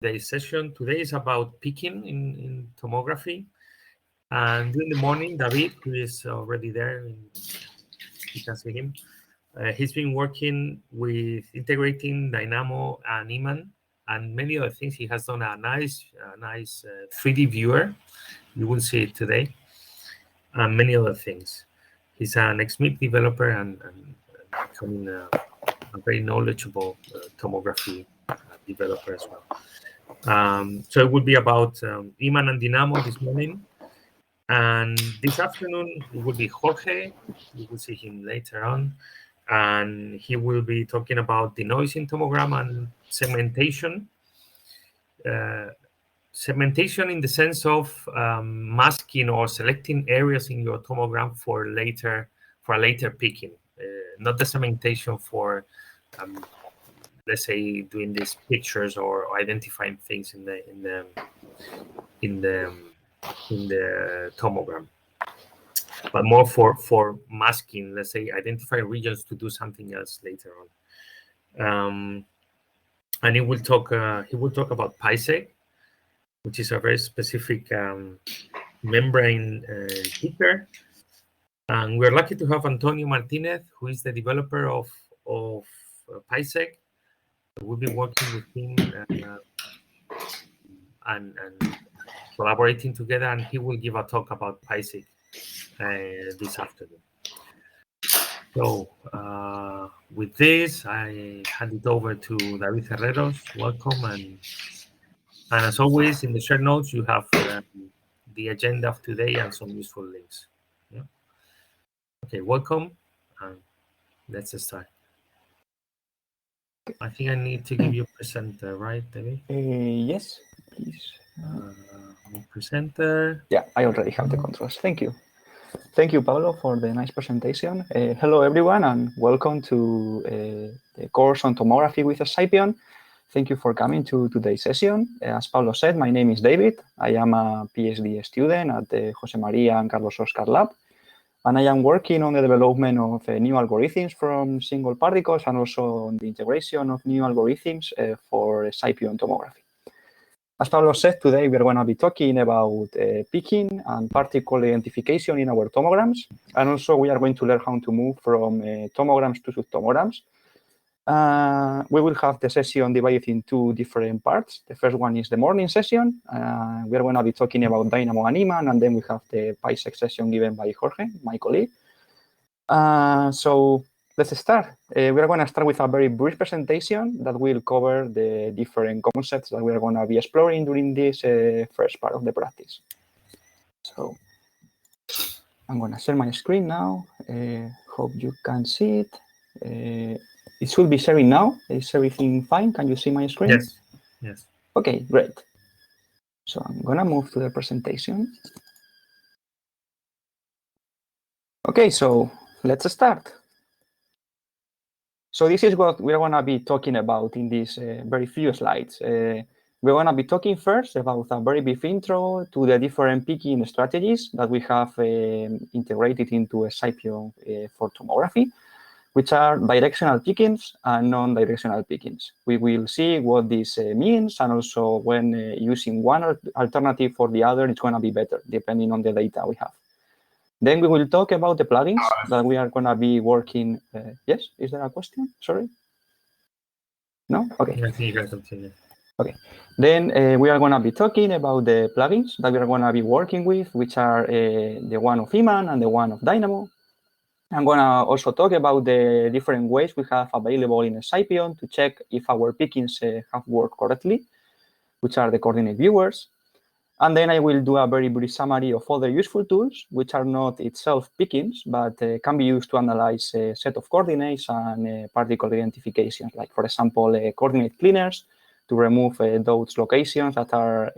today's session. Today is about picking in tomography. And during the morning, David, who is already there, you can see him. He's been working with integrating Dynamo and Iman and many other things. He has done a nice 3D viewer. You will see it today, and many other things. He's an XMIP developer and becoming a very knowledgeable tomography developer as well. So it will be about Iman and Dynamo this morning. And this afternoon, it will be Jorge. You will see him later on. And he will be talking about denoising tomogram and segmentation. Segmentation in the sense of masking or selecting areas in your tomogram for a later picking, not the segmentation for, let's say, doing these pictures or identifying things in the tomogram, but more for masking, let's say, identify regions to do something else later on. And he will talk about PISEG, which is a very specific membrane picker. And we're lucky to have Antonio Martinez, who is the developer of PISEG. We'll be working with him and collaborating together, and he will give a talk about PISEG this afternoon. So with this, I hand it over to David Herreros. Welcome, and as always, in the shared notes, you have the agenda of today and some useful links. Yeah. Okay, welcome, and let's start. I think I need to give you a presenter, right, David? Yes, please. Presenter. Yeah, I already have the controls. Thank you. Thank you, Pablo, for the nice presentation. Hello, everyone, and welcome to the course on tomography with Scipion. Thank you for coming to today's session. As Pablo said, my name is David. I am a PhD student at the Jose Maria and Carlos Oscar Lab, and I am working on the development of new algorithms from single particles and also on the integration of new algorithms for Scipion tomography. As Pablo said, today we are going to be talking about picking and particle identification in our tomograms, and also we are going to learn how to move from tomograms to subtomograms. We will have the session divided in two different parts. The first one is the morning session. We are going to be talking about Dynamo and Iman, and then we have the PISEG session given by Jorge, my colleague. So let's start. We are going to start with a very brief presentation that will cover the different concepts that we are going to be exploring during this first part of the practice. So I'm going to share my screen now. Hope you can see it. It should be sharing now. Is everything fine? Can you see my screen? Yes. Yes. Okay, great. So I'm going to move to the presentation. Okay, so let's start. So this is what we're going to be talking about in these very few slides. We're going to be talking first about a very brief intro to the different picking strategies that we have integrated into a Scipion for tomography, which are directional pickings and non-directional pickings. We will see what this means, and also when using one alternative for the other, it's going to be better, depending on the data we have. Then we will talk about the plugins that we are going to be working. Yes, is there a question? Sorry. No? Okay. I think you can continue. Okay. Then we are going to be talking about the plugins that we are going to be working with, which are the one of Iman and the one of Dynamo. I'm going to also talk about the different ways we have available in Scipion to check if our pickings have worked correctly, which are the coordinate viewers. And then I will do a very brief summary of other useful tools, which are not itself pickings, but can be used to analyze a set of coordinates and particle identifications, like, for example, coordinate cleaners to remove those locations that are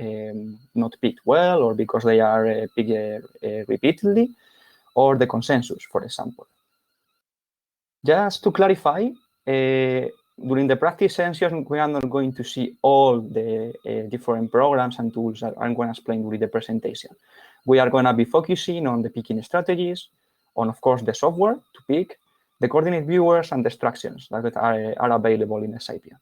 not picked well or because they are picked repeatedly, or the consensus, for example. Just to clarify, during the practice session, we are not going to see all the different programs and tools that I'm going to explain during the presentation. We are going to be focusing on the picking strategies, on, of course, the software to pick, the coordinate viewers, and the instructions that are available in Scipion.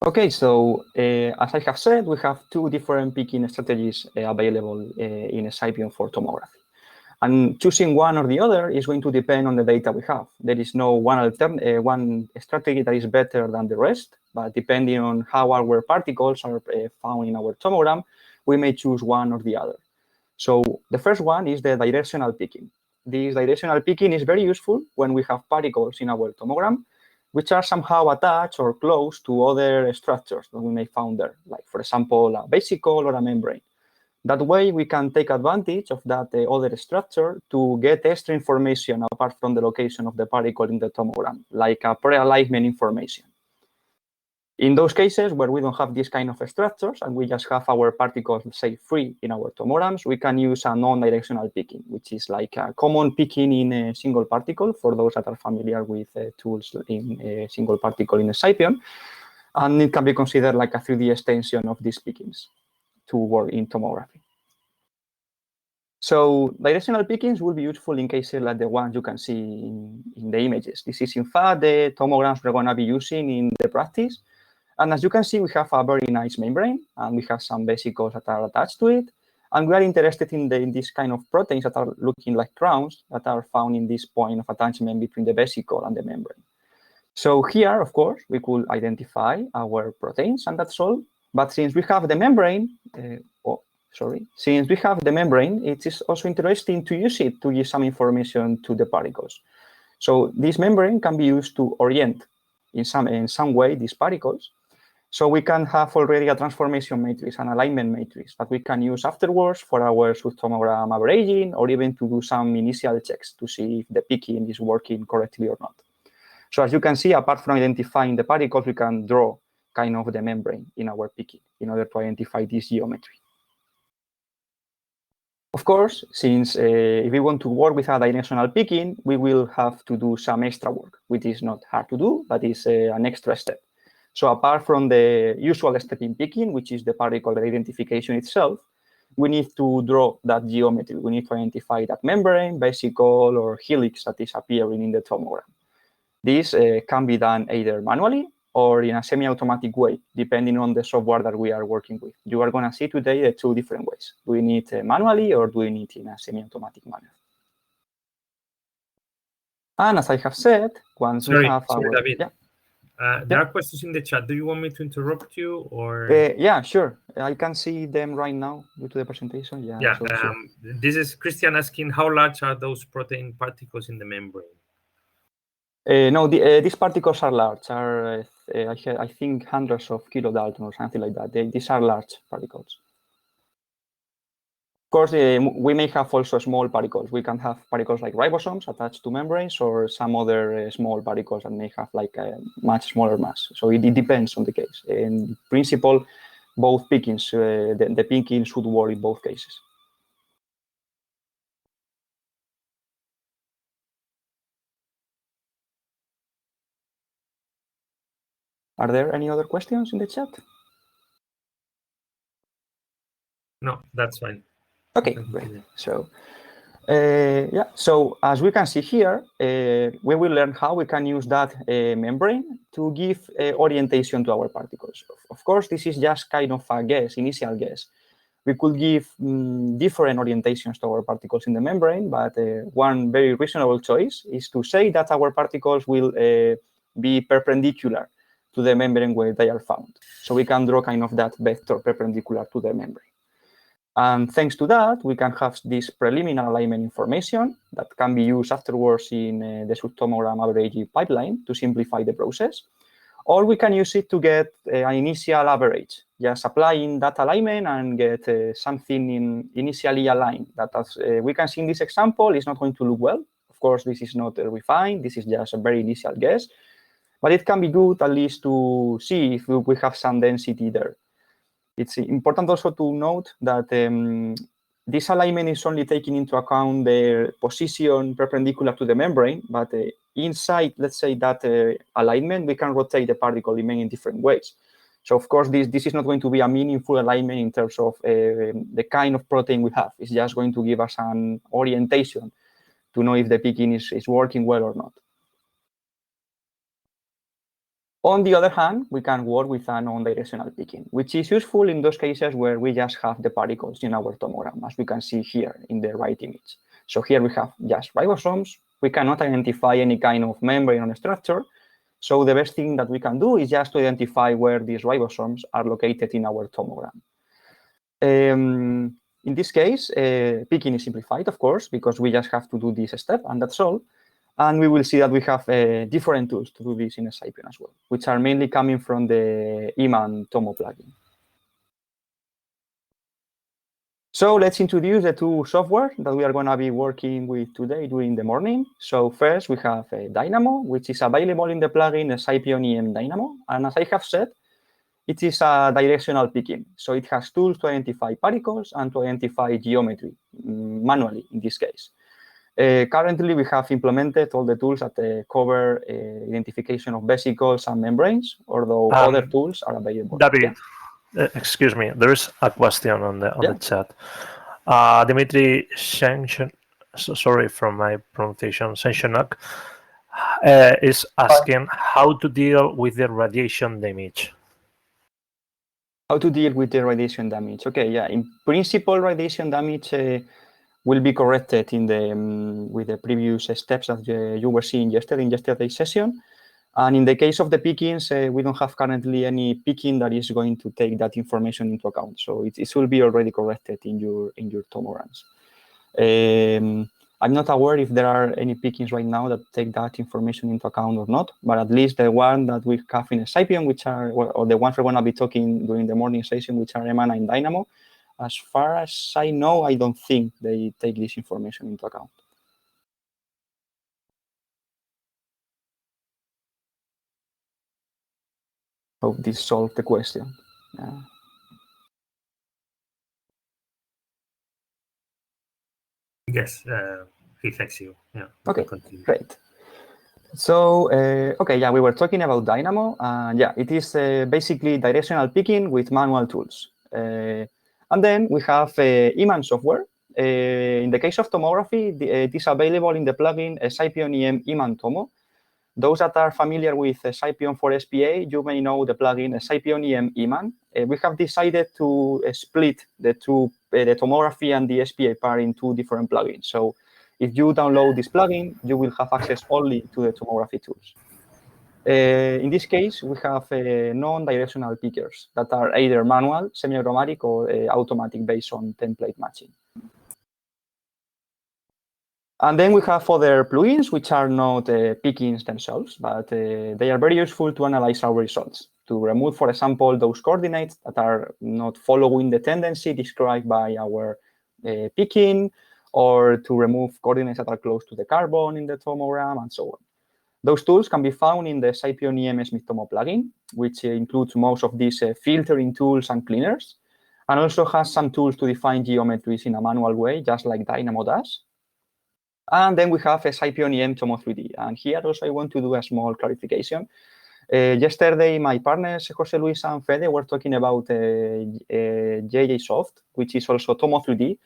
Okay, so as I have said, we have two different picking strategies available in Scipion for tomography. And choosing one or the other is going to depend on the data we have. There is no one strategy that is better than the rest, but depending on how our particles are found in our tomogram, we may choose one or the other. So the first one is the directional picking. This directional picking is very useful when we have particles in our tomogram, which are somehow attached or close to other structures that we may found there, like, for example, a vesicle or a membrane. That way, we can take advantage of that other structure to get extra information apart from the location of the particle in the tomogram, like a pre-alignment information. In those cases where we don't have this kind of structures and we just have our particles, say, free in our tomograms, we can use a non-directional picking, which is like a common picking in a single particle for those that are familiar with tools in a single particle in a Scipion. And it can be considered like a 3D extension of these pickings to work in tomography. So directional pickings will be useful in cases like the ones you can see in the images. This is, in fact, the tomograms we're going to be using in the practice. And as you can see, we have a very nice membrane, and we have some vesicles that are attached to it. And we are interested in this kind of proteins that are looking like crowns that are found in this point of attachment between the vesicle and the membrane. So here, of course, we could identify our proteins, and that's all. But since we have the membrane, since we have the membrane, it is also interesting to use it to give some information to the particles. So this membrane can be used to orient in some way these particles. So we can have already a transformation matrix, an alignment matrix that we can use afterwards for our tomogram averaging, or even to do some initial checks to see if the picking is working correctly or not. So as you can see, apart from identifying the particles, we can draw kind of the membrane in our picking in order to identify this geometry. Of course, since if we want to work with a directional picking, we will have to do some extra work, which is not hard to do, but is an extra step. So apart from the usual step in picking, which is the particle identification itself, we need to draw that geometry. We need to identify that membrane, vesicle, or helix that is appearing in the tomogram. This can be done either manually or in a semi-automatic way, depending on the software that we are working with. You are going to see today the two different ways. Do we need manually, or do we need in a semi-automatic manner? And as I have said, once we have our... David. Yeah. There are questions in the chat. Do you want me to interrupt you, or? Yeah, sure. I can see them right now due to the presentation. Yeah. So sure. This is Christian asking, how large are those protein particles in the membrane? No, these particles are large. I think hundreds of kilodalton or something like that. These are large particles. Of course, we may have also small particles. We can have particles like ribosomes attached to membranes, or some other small particles that may have like a much smaller mass. So it depends on the case. In principle, both pickings, the picking should work in both cases. Are there any other questions in the chat? No, that's fine. Okay, great. So, yeah, so as we can see here, we will learn how we can use that membrane to give orientation to our particles. Of course, this is just kind of a guess, initial guess. We could give different orientations to our particles in the membrane, but one very reasonable choice is to say that our particles will be perpendicular to the membrane where they are found. So we can draw kind of that vector perpendicular to the membrane. And thanks to that, we can have this preliminary alignment information that can be used afterwards in the tomogram averaging pipeline to simplify the process. Or we can use it to get an initial average, just applying that alignment and get something initially aligned. That, as we can see in this example, is not going to look well. Of course, this is not refined. This is just a very initial guess. But it can be good at least to see if we have some density there. It's important also to note that this alignment is only taking into account the position perpendicular to the membrane, but inside, let's say, that alignment, we can rotate the particle in many different ways. So, of course, this is not going to be a meaningful alignment in terms of the kind of protein we have. It's just going to give us an orientation to know if the picking is working well or not. On the other hand, we can work with a non-directional picking, which is useful in those cases where we just have the particles in our tomogram, as we can see here in the right image. So here we have just ribosomes. We cannot identify any kind of membrane or structure. So the best thing that we can do is just to identify where these ribosomes are located in our tomogram. In this case, picking is simplified, of course, because we just have to do this step, and that's all. And we will see that we have different tools to do this in a Scipion as well, which are mainly coming from the Iman Tomo plugin. So let's introduce the two software that we are going to be working with today during the morning. So first, we have Dynamo, which is available in the plugin Scipion EM Dynamo. And as I have said, it is a directional picking. So it has tools to identify particles and to identify geometry, manually in this case. Currently, we have implemented all the tools that cover identification of vesicles and membranes, although other tools are available. David, excuse me, there is a question on the chat. Dimitri sorry for my pronunciation, Senshonok, is asking how to deal with the radiation damage. How to deal with the radiation damage? Okay, yeah. In principle, radiation damage will be corrected in the with the previous steps that you were seeing yesterday in yesterday's session. And in the case of the pickings, we don't have currently any picking that is going to take that information into account. So it will be already corrected in your tomograms. I'm not aware if there are any pickings right now that take that information into account or not, but at least the one that we have in a Scipion, which are, or the ones we're going to be talking during the morning session, which are Emana and Dynamo, as far as I know, I don't think they take this information into account. Hope this solved the question. Yes, he thanks you. Yeah. Okay, great. So, okay, yeah, we were talking about Dynamo. Yeah, it is basically directional picking with manual tools. And then we have Iman software. In the case of tomography, it is available in the plugin Scipion EM Iman Tomo. Those that are familiar with Scipion for SPA, you may know the plugin Scipion EM Iman. We have decided to split the tomography and the SPA part in two different plugins. So if you download this plugin, you will have access only to the tomography tools. In this case, we have non-directional pickers that are either manual, semi-automatic, or automatic based on template matching. And then we have other plugins, which are not pickings themselves, but they are very useful to analyze our results, to remove, for example, those coordinates that are not following the tendency described by our picking, or to remove coordinates that are close to the carbon in the tomogram, and so on. Those tools can be found in the Scipion EM Smith Tomo plugin, which includes most of these filtering tools and cleaners, and also has some tools to define geometries in a manual way, just like Dynamo does. And then we have a Scipion EM Tomo 3D. And here also I want to do a small clarification. Yesterday, my partners, Jose Luis and Fede, were talking about JJSoft, which is also Tomo 3D.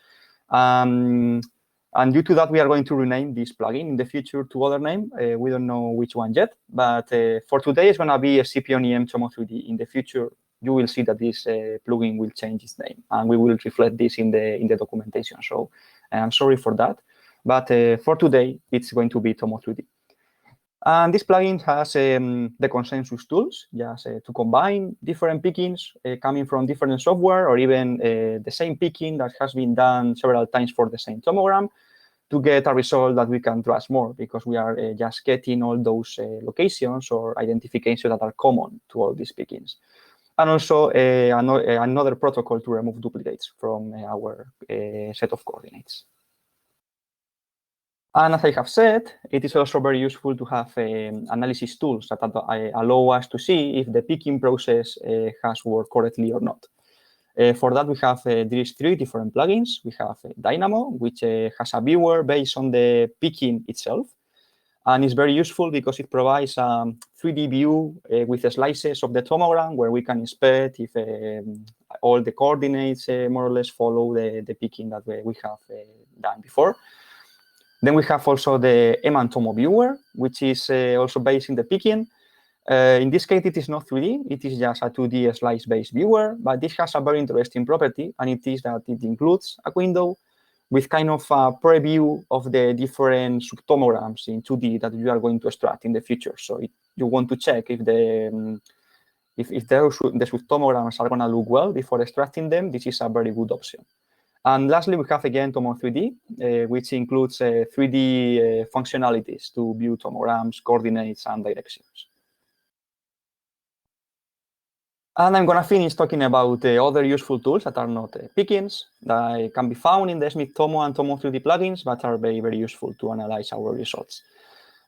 And due to that, we are going to rename this plugin in the future to other name. We don't know which one yet, but for today, it's going to be a Scipion EM Tomo 3D. In the future, you will see that this plugin will change its name, and we will reflect this in the documentation. So I'm sorry for that. But for today, it's going to be Tomo 3D. And this plugin has the consensus tools, just to combine different pickings coming from different software, or even the same picking that has been done several times for the same tomogram, to get a result that we can trust more, because we are just getting all those locations or identifications that are common to all these pickings. And also another protocol to remove duplicates from our set of coordinates. And as I have said, it is also very useful to have analysis tools that allow us to see if the picking process has worked correctly or not. For that, we have these three different plugins. We have Dynamo, which has a viewer based on the picking itself. And it's very useful because it provides a 3D view with slices of the tomogram where we can inspect if all the coordinates more or less follow the picking that we have done before. Then we have also the Eman Tomo viewer, which is also based in the picking. In this case, it is not 3D. It is just a 2D slice-based viewer, but this has a very interesting property, and it is that it includes a window with kind of a preview of the different subtomograms in 2D that you are going to extract in the future. So if you want to check if the subtomograms are going to look well before extracting them, this is a very good option. And lastly, we have again Tomo 3D, which includes 3D functionalities to view tomograms, coordinates, and directions. And I'm going to finish talking about other useful tools that are not pickings, that can be found in the Smith Tomo and Tomo 3D plugins, but are very, very useful to analyze our results.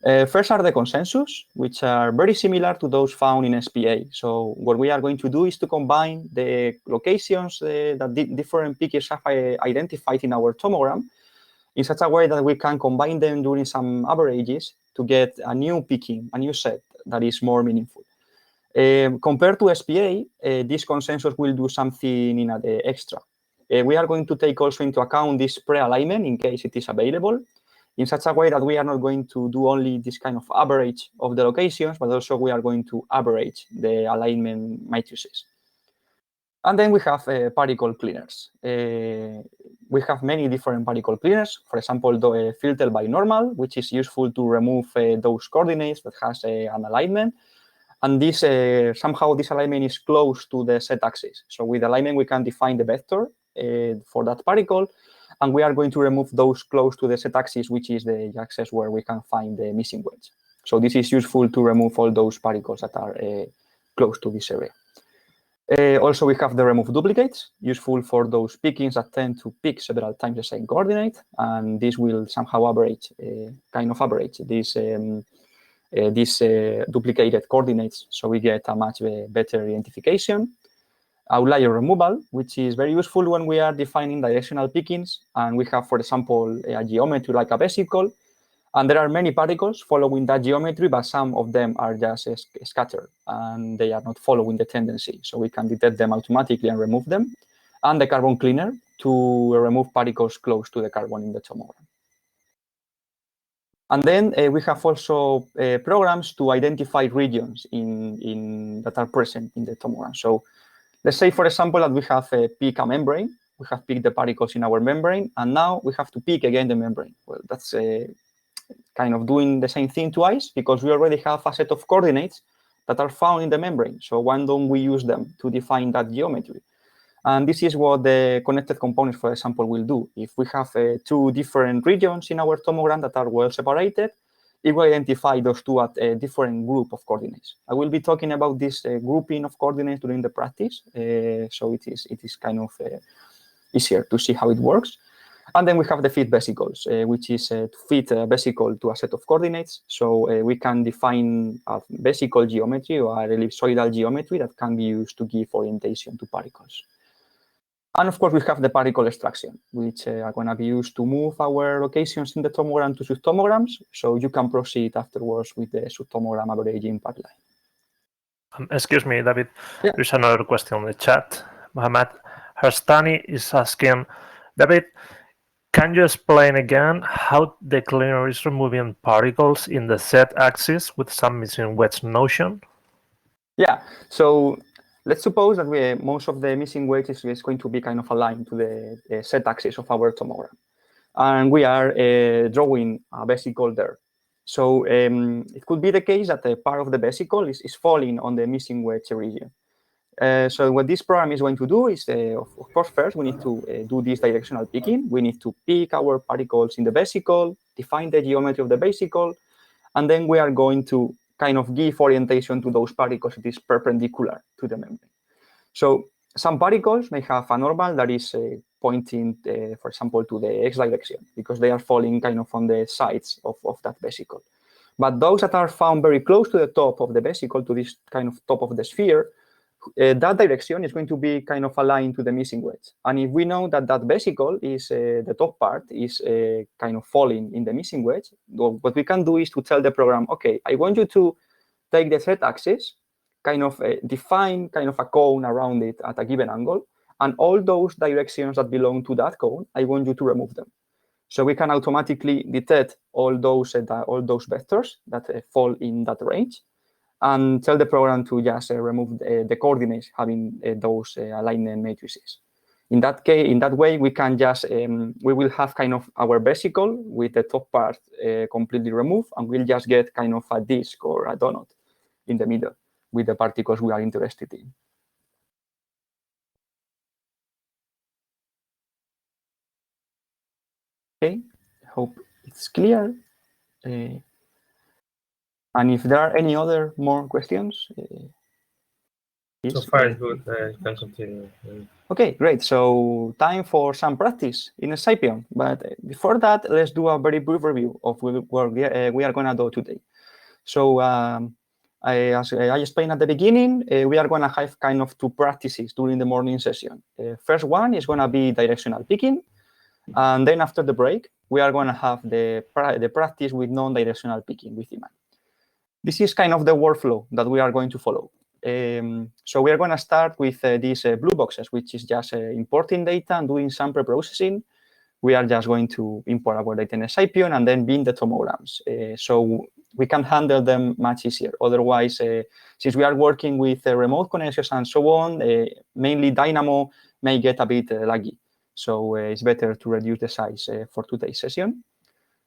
First are the consensus, which are very similar to those found in SPA. So what we are going to do is to combine the locations that different pickers have identified in our tomogram in such a way that we can combine them during some averages to get a new picking, a new set that is more meaningful. Compared to SPA, this consensus will do something in extra. We are going to take also into account this pre-alignment in case it is available, in such a way that we are not going to do only this kind of average of the locations, but also we are going to average the alignment matrices. And then we have particle cleaners. We have many different particle cleaners. For example, the filter by normal, which is useful to remove those coordinates that has an alignment. And this somehow this alignment is close to the Z axis. So with alignment, we can define the vector for that particle. And we are going to remove those close to the Z axis, which is the axis where we can find the missing wedge. So this is useful to remove all those particles that are close to this area. Also, we have the remove duplicates, useful for those pickings that tend to pick several times the same coordinate. And this will somehow average, these duplicated coordinates, so we get a much better identification. Outlier removal, which is very useful when we are defining directional pickings, and we have, for example, a geometry like a vesicle, and there are many particles following that geometry, but some of them are just scattered, and they are not following the tendency, so we can detect them automatically and remove them. And the carbon cleaner to remove particles close to the carbon in the tomogram. And then we have also programs to identify regions that are present in the tomogram. So let's say, for example, that we have picked a membrane. We have picked the particles in our membrane, and now we have to pick again the membrane. Well, that's kind of doing the same thing twice because we already have a set of coordinates that are found in the membrane. So why don't we use them to define that geometry? And this is what the connected components, for example, will do. If we have two different regions in our tomogram that are well separated, it will identify those two at a different group of coordinates. I will be talking about this grouping of coordinates during the practice, so it is kind of easier to see how it works. And then we have the fit vesicles, which is to fit a vesicle to a set of coordinates. So we can define a vesicle geometry or an ellipsoidal geometry that can be used to give orientation to particles. And of course, we have the particle extraction, which are going to be used to move our locations in the tomogram to subtomograms. So you can proceed afterwards with the subtomogram averaging pipeline. Excuse me, David. Yeah. There's another question on the chat. Mohammad Harstani is asking, David, can you explain again how the cleaner is removing particles in the Z-axis with some missing wedge notion? Yeah. So let's suppose that most of the missing wedge is going to be kind of aligned to the Z-axis of our tomogram. And we are drawing a vesicle there. So it could be the case that a part of the vesicle is falling on the missing wedge region. So what this program is going to do is, of course, first we need to do this directional picking. We need to pick our particles in the vesicle, define the geometry of the vesicle, and then we are going to kind of give orientation to those particles that is perpendicular to the membrane. So some particles may have a normal that is pointing, for example, to the X direction because they are falling kind of on the sides of that vesicle. But those that are found very close to the top of the vesicle, to this kind of top of the sphere, that direction is going to be kind of aligned to the missing wedge. And if we know that that vesicle is, the top part is kind of falling in the missing wedge, what we can do is to tell the program, okay, I want you to take the Z-axis, kind of define kind of a cone around it at a given angle, and all those directions that belong to that cone, I want you to remove them. So we can automatically detect all those vectors that fall in that range. and tell the program to just remove the coordinates having those alignment matrices. In that case, in that way, we can just we will have kind of our vesicle with the top part completely removed, and we'll just get kind of a disc or a donut in the middle with the particles we are interested in. Okay, I hope it's clear. And if there are any other more questions, so far it's good. You can continue. Okay, great. So time for some practice in Scipion. But before that, let's do a very brief review of what we are going to do today. So as I explained at the beginning, we are going to have kind of two practices during the morning session. First one is going to be directional picking. And then after the break, we are going to have the practice with non-directional picking with Iman. This is kind of the workflow that we are going to follow. So we are going to start with these blue boxes, which is just importing data and doing some pre-processing. We are just going to import our data in Scipion and then bin the tomograms. So we can handle them much easier. Otherwise, since we are working with remote connections and so on, mainly Dynamo may get a bit laggy. So it's better to reduce the size for today's session.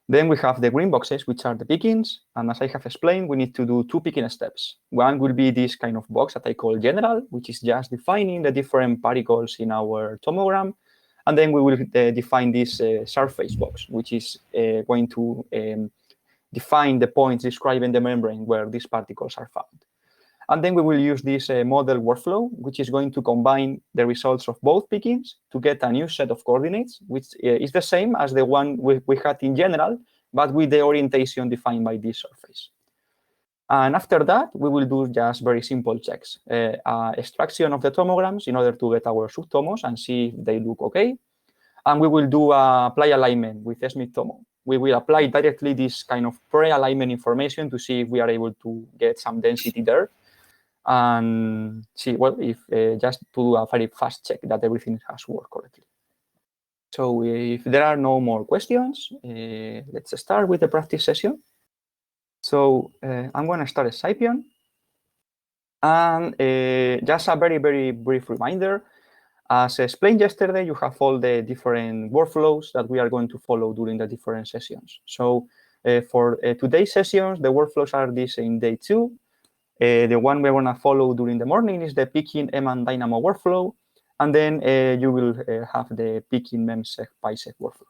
Then we have the green boxes, which are the pickings. And as I have explained, we need to do two picking steps. One will be this kind of box that I call general, which is just defining the different particles in our tomogram. And then we will define this surface box, which is going to define the points describing the membrane where these particles are found. And then we will use this model workflow, which is going to combine the results of both pickings to get a new set of coordinates, which is the same as the one we had in general, but with the orientation defined by this surface. And after that, we will do just very simple checks. Extraction of the tomograms in order to get our subtomos and see if they look okay. And we will do apply alignment with Smith Tomo. We will apply directly this kind of pre-alignment information to see if we are able to get some density there. And see, well, if just to do a very fast check that everything has worked correctly. So if there are no more questions, let's start with the practice session. So I'm going to start Scipion. And just a very, very brief reminder. As explained yesterday, you have all the different workflows that we are going to follow during the different sessions. So for today's sessions, the workflows are this in day 2. The one we're going to follow during the morning is the picking EM and Dynamo workflow. And then you will have the picking MEMSEC PISEC workflow.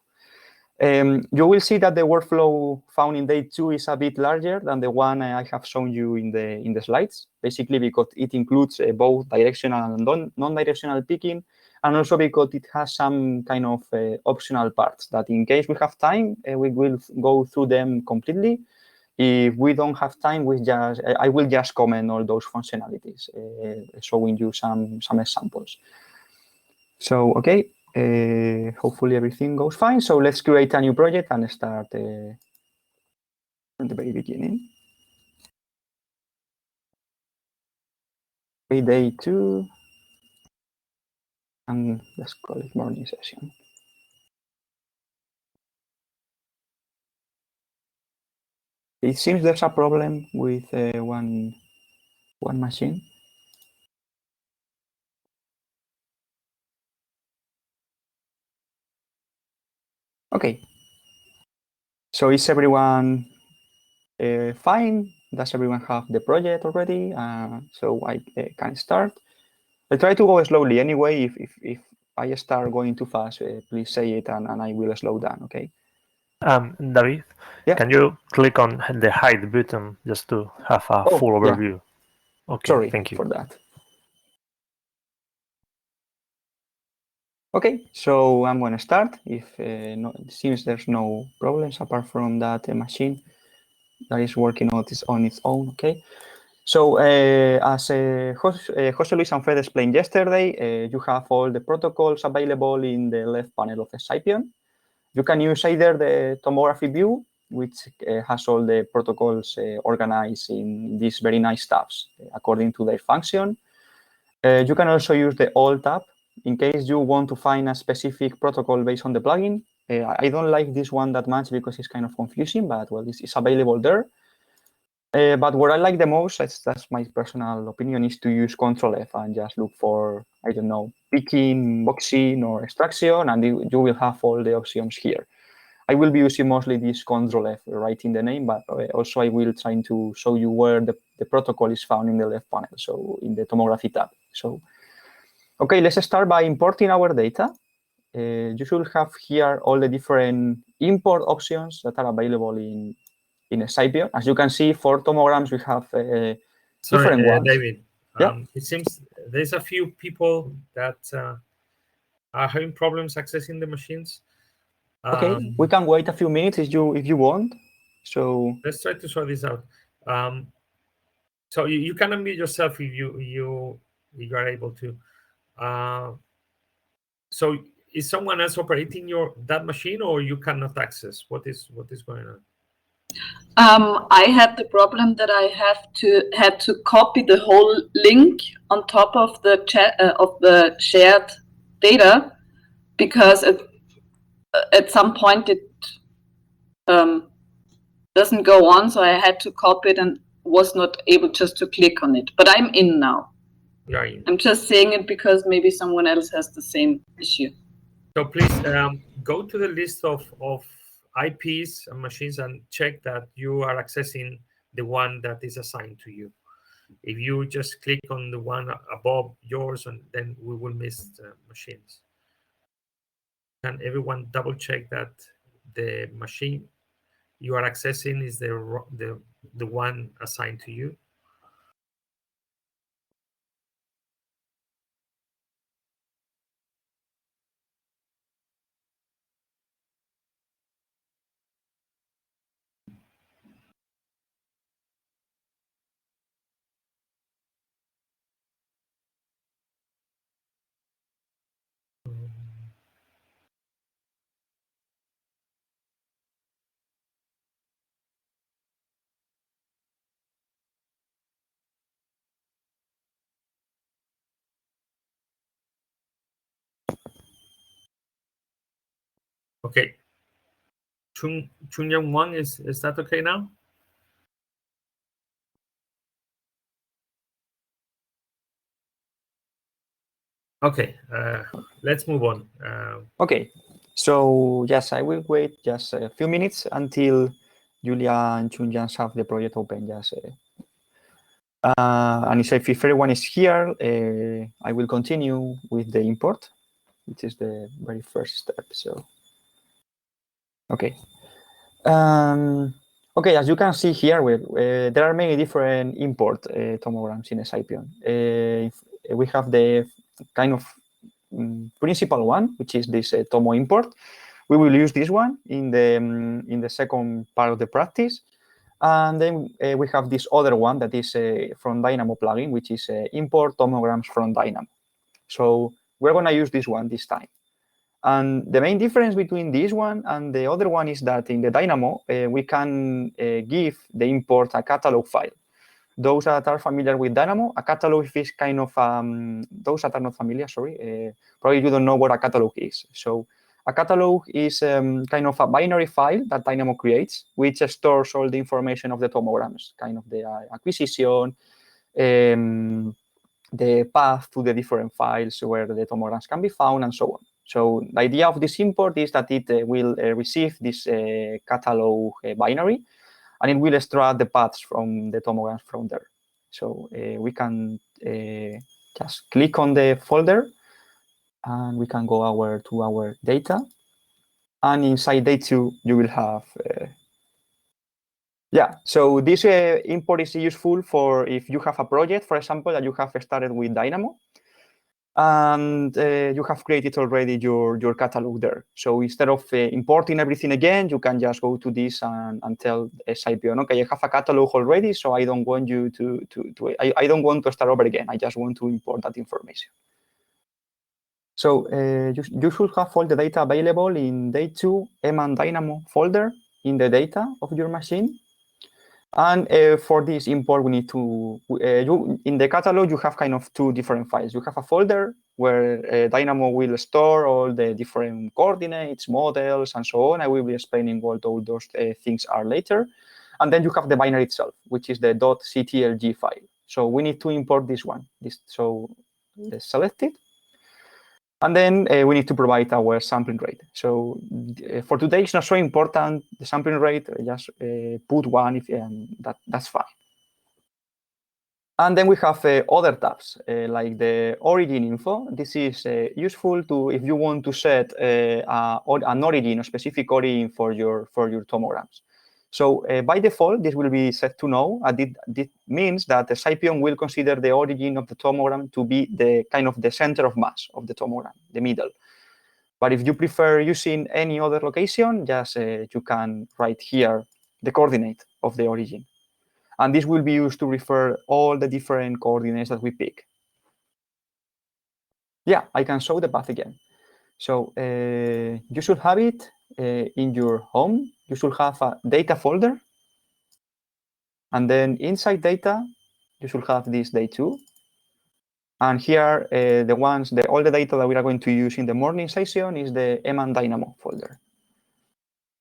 You will see that the workflow found in day 2 is a bit larger than the one I have shown you in the slides, basically because it includes both directional and non-directional picking, and also because it has some kind of optional parts that in case we have time, we will go through them completely. If we don't have time, I will just comment all those functionalities, showing you some examples. So, okay, hopefully everything goes fine. So let's create a new project and start from the very beginning. Okay, day 2, and let's call it morning session. It seems there's a problem with one machine. Okay. So is everyone fine? Does everyone have the project already? So I can start. I'll try to go slowly anyway. If I start going too fast, please say it and I will slow down, okay? David, yeah. Can you click on the hide button just to have a full overview? Yeah. Okay, sorry thank you for that. Okay, so I'm going to start. If it seems there's no problems apart from that machine that is working on its own, okay? So as Jose Luis and Fred explained yesterday, you have all the protocols available in the left panel of the Scipion. You can use either the tomography view, which has all the protocols organized in these very nice tabs according to their function. You can also use the All tab in case you want to find a specific protocol based on the plugin. I don't like this one that much because it's kind of confusing, but well, it's available there. But what I like the most, that's my personal opinion, is to use Control F and just look for, I don't know, picking, boxing, or extraction, and you will have all the options here. I will be using mostly this Control F, writing the name, but also I will try to show you where the protocol is found in the left panel, so in the tomography tab. So, okay, let's start by importing our data. You should have here all the different import options that are available in Scipion. As you can see, for tomograms, we have different ones. David, yeah. It seems there's a few people that are having problems accessing the machines. Okay, we can wait a few minutes if you want. So let's try to sort this out. So you can unmute yourself if you are able to. So is someone else operating that machine, or you cannot access? What is going on? I had the problem that I had to copy the whole link on top of the chat of the shared data, because at some point it doesn't go on, so I had to copy it and was not able just to click on it. But I'm in now. You're in. I'm just saying it because maybe someone else has the same issue. So please go to the list of IPs and machines and check that you are accessing the one that is assigned to you. If you just click on the one above yours, and then we will miss machines. Can everyone double check that the machine you are accessing is the one assigned to you? Okay. Chunyang Wang, is that okay now? Okay, let's move on. Okay, so yes, I will wait just a few minutes until Julia and Chunjan have the project open. Just and if everyone is here, I will continue with the import, which is the very first step. So, okay. Okay, as you can see here, there are many different import tomograms in Scipion. We have the kind of principal one, which is this tomo import. We will use this one in the second part of the practice. And then we have this other one that is from Dynamo plugin, which is import tomograms from Dynamo. So we're going to use this one this time. And the main difference between this one and the other one is that in the Dynamo, we can give the import a catalog file. Those that are familiar with Dynamo, a catalog is kind of, those that are not familiar, sorry, probably you don't know what a catalog is. So a catalog is kind of a binary file that Dynamo creates, which stores all the information of the tomograms, kind of the acquisition, the path to the different files where the tomograms can be found, and so on. So the idea of this import is that it will receive this catalog binary, and it will extract the paths from the tomograms from there. So we can just click on the folder, and we can go to our data. And inside day 2, you will have, so this import is useful for if you have a project, for example, that you have started with Dynamo, and you have created already your catalog there. So instead of importing everything again, you can just go to this and tell Scipion, okay, I have a catalog already, so I don't want you I don't want to start over again. I just want to import that information. So you should have all the data available in day 2 and Dynamo folder in the data of your machine. And for this import, we need to, in the catalog, you have kind of 2 different files. You have a folder where Dynamo will store all the different coordinates, models, and so on. I will be explaining what all those things are later. And then you have the binary itself, which is the .ctlg file. So we need to import this one. So let's select it. And then we need to provide our sampling rate. So for today, it's not so important, the sampling rate, just put one, if that's fine. And then we have other tabs, like the origin info. This is useful if you want to set an origin, a specific origin for your tomograms. So by default, this will be set to no. This means that the Scipion will consider the origin of the tomogram to be the kind of the center of mass of the tomogram, the middle. But if you prefer using any other location, just you can write here the coordinate of the origin. And this will be used to refer all the different coordinates that we pick. Yeah, I can show the path again. So you should have it in your home. You should have a data folder. And then inside data, you should have this day 2. And here, all the data that we are going to use in the morning session is the EM and Dynamo folder.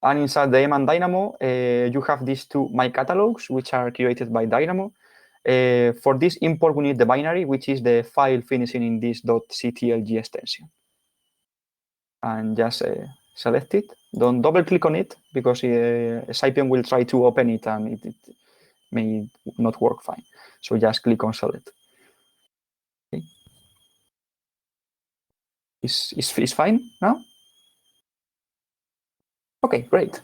And inside the EM and Dynamo, you have these two My Catalogs, which are created by Dynamo. For this import, we need the binary, which is the file finishing in this .ctlg extension. And just select it. Don't double click on it, because Scipion will try to open it and it may not work fine. So just click on select. Okay. Is fine now? Okay, great.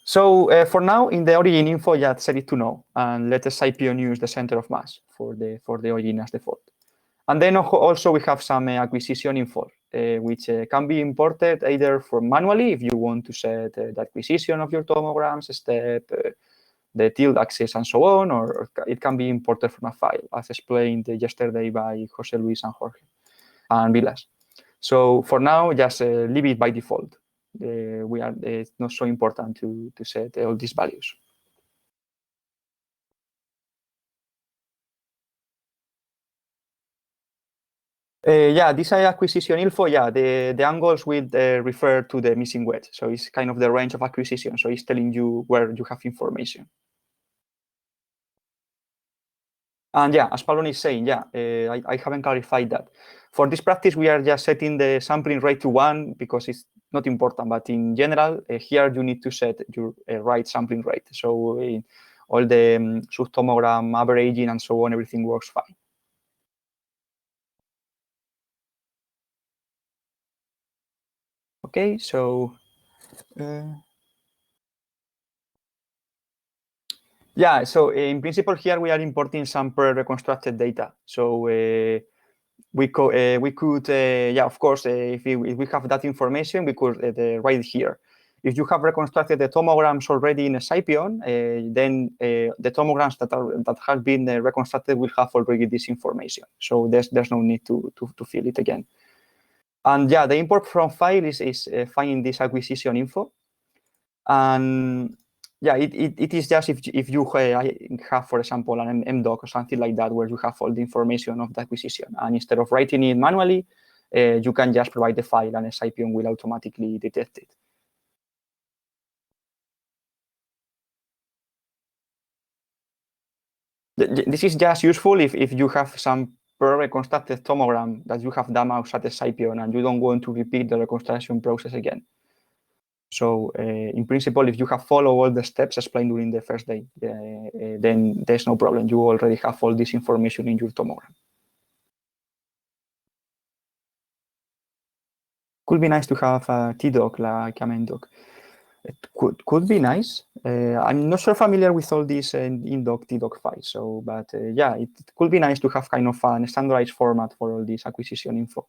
So for now, in the origin info, just set it to no, and let the Scipion use the center of mass for the origin as default. And then also we have some acquisition info, which can be imported either from manually if you want to set the acquisition of your tomograms step, the tilde axis, and so on, or it can be imported from a file, as explained yesterday by Jose Luis and Jorge and Vilas. So for now, just leave it by default. It's not so important to set all these values. Yeah, this acquisition info, yeah, the angles will refer to the missing wedge. So it's kind of the range of acquisition. So it's telling you where you have information. And yeah, as Pablo is saying, yeah, I haven't clarified that. For this practice, we are just setting the sampling rate to 1 because it's not important. But in general, here you need to set your right sampling rate. So all the subtomogram averaging and so on, everything works fine. Okay, so yeah, so in principle here we are importing some pre-reconstructed data. So we could, yeah, of course, if we have that information, we could write it here. If you have reconstructed the tomograms already in a Scipion, then the tomograms that have been reconstructed will have already this information. So there's no need to fill it again. And yeah, the import from file is finding this acquisition info. And yeah, it is just if you have, for example, an MDoc or something like that, where you have all the information of the acquisition. And instead of writing it manually, you can just provide the file and Scipion will automatically detect it. This is just useful if you have some pre-reconstructed tomogram that you have done outside the Scipion and you don't want to repeat the reconstruction process again. So in principle, if you have followed all the steps explained during the first day, then there's no problem. You already have all this information in your tomogram. Could be nice to have a TDoc like a MDoc. It could be nice. I'm not so familiar with all these indoc TDoc files. So, but yeah, it could be nice to have kind of a standardized format for all this acquisition info.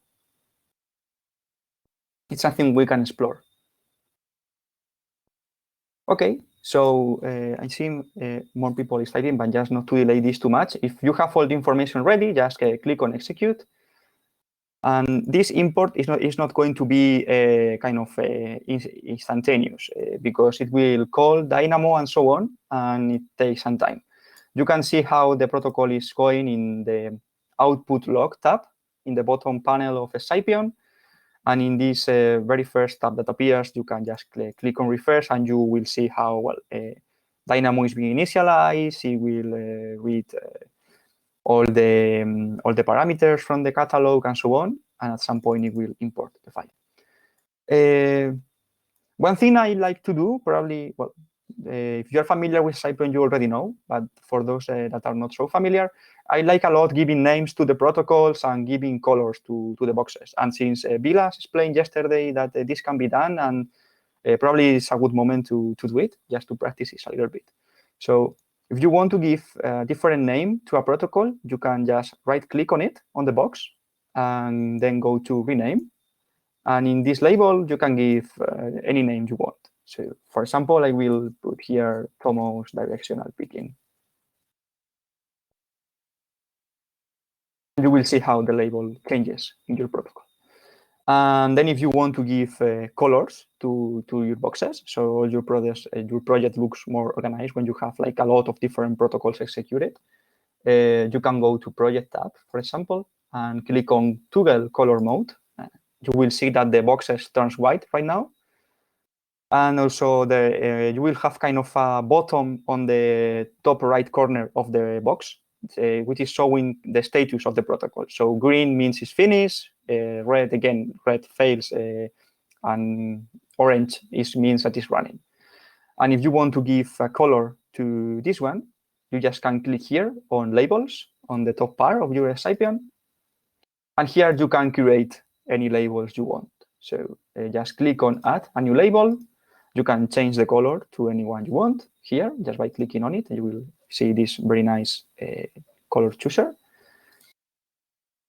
It's something we can explore. Okay, so I see more people is typing, but just not to delay this too much. If you have all the information ready, just click on execute. And this import is not going to be kind of instantaneous because it will call Dynamo and so on, and it takes some time. You can see how the protocol is going in the output log tab in the bottom panel of a Scipion. And in this very first tab that appears, you can just click on refresh and you will see how well Dynamo is being initialized. It will read all the parameters from the catalog and so on, and at some point it will import the file. One thing I like to do, probably, well, if you're familiar with Scipion, you already know, but for those that are not so familiar, I like a lot giving names to the protocols and giving colors to the boxes. And since Vilas explained yesterday that this can be done, and probably it's a good moment to do it, just to practice it a little bit. So if you want to give a different name to a protocol, you can just right-click on it, on the box, and then go to rename. And in this label, you can give any name you want. So for example, I will put here Tomos directional picking. You will see how the label changes in your protocol. And then if you want to give colors to your boxes, so all your project looks more organized when you have like a lot of different protocols executed, you can go to Project tab, for example, and click on Toggle Color Mode. You will see that the boxes turns white right now. And also you will have kind of a button on the top right corner of the box, which is showing the status of the protocol. So green means it's finished, red fails, and orange means that it's running. And if you want to give a color to this one, you just can click here on labels on the top part of your Scipion. And here you can create any labels you want. So just click on add a new label. You can change the color to any one you want here just by clicking on it. You will see this very nice color chooser.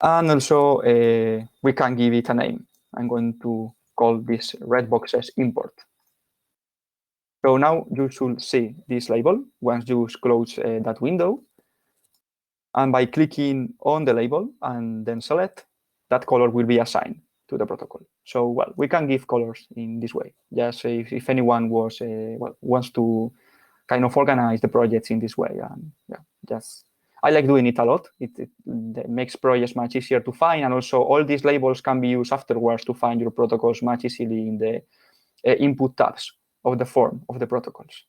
And also we can give it a name. I'm going to call this red boxes import. So now you should see this label once you close that window. And by clicking on the label and then select, that color will be assigned to the protocol. So, well, we can give colors in this way. Just if anyone wants to kind of organize the projects in this way. And yeah, I like doing it a lot. It makes projects much easier to find. And also all these labels can be used afterwards to find your protocols much easily in the input tabs of the form of the protocols.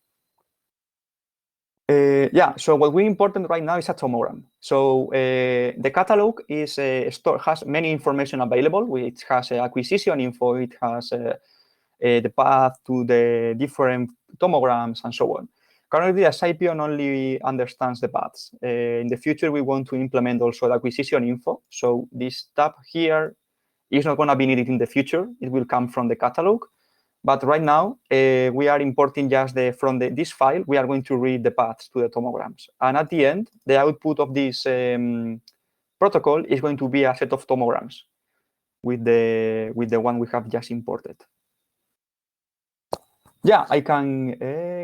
So what we important right now is a tomogram. So the catalog is has many information available. It has acquisition info. It has the path to the different tomograms and so on. Currently, a Scipion only understands the paths. In the future, we want to implement also the acquisition info. So this tab here is not going to be needed in the future. It will come from the catalog. But right now, we are importing just from this file, we are going to read the paths to the tomograms. And at the end, the output of this protocol is going to be a set of tomograms with the one we have just imported. Yeah, I can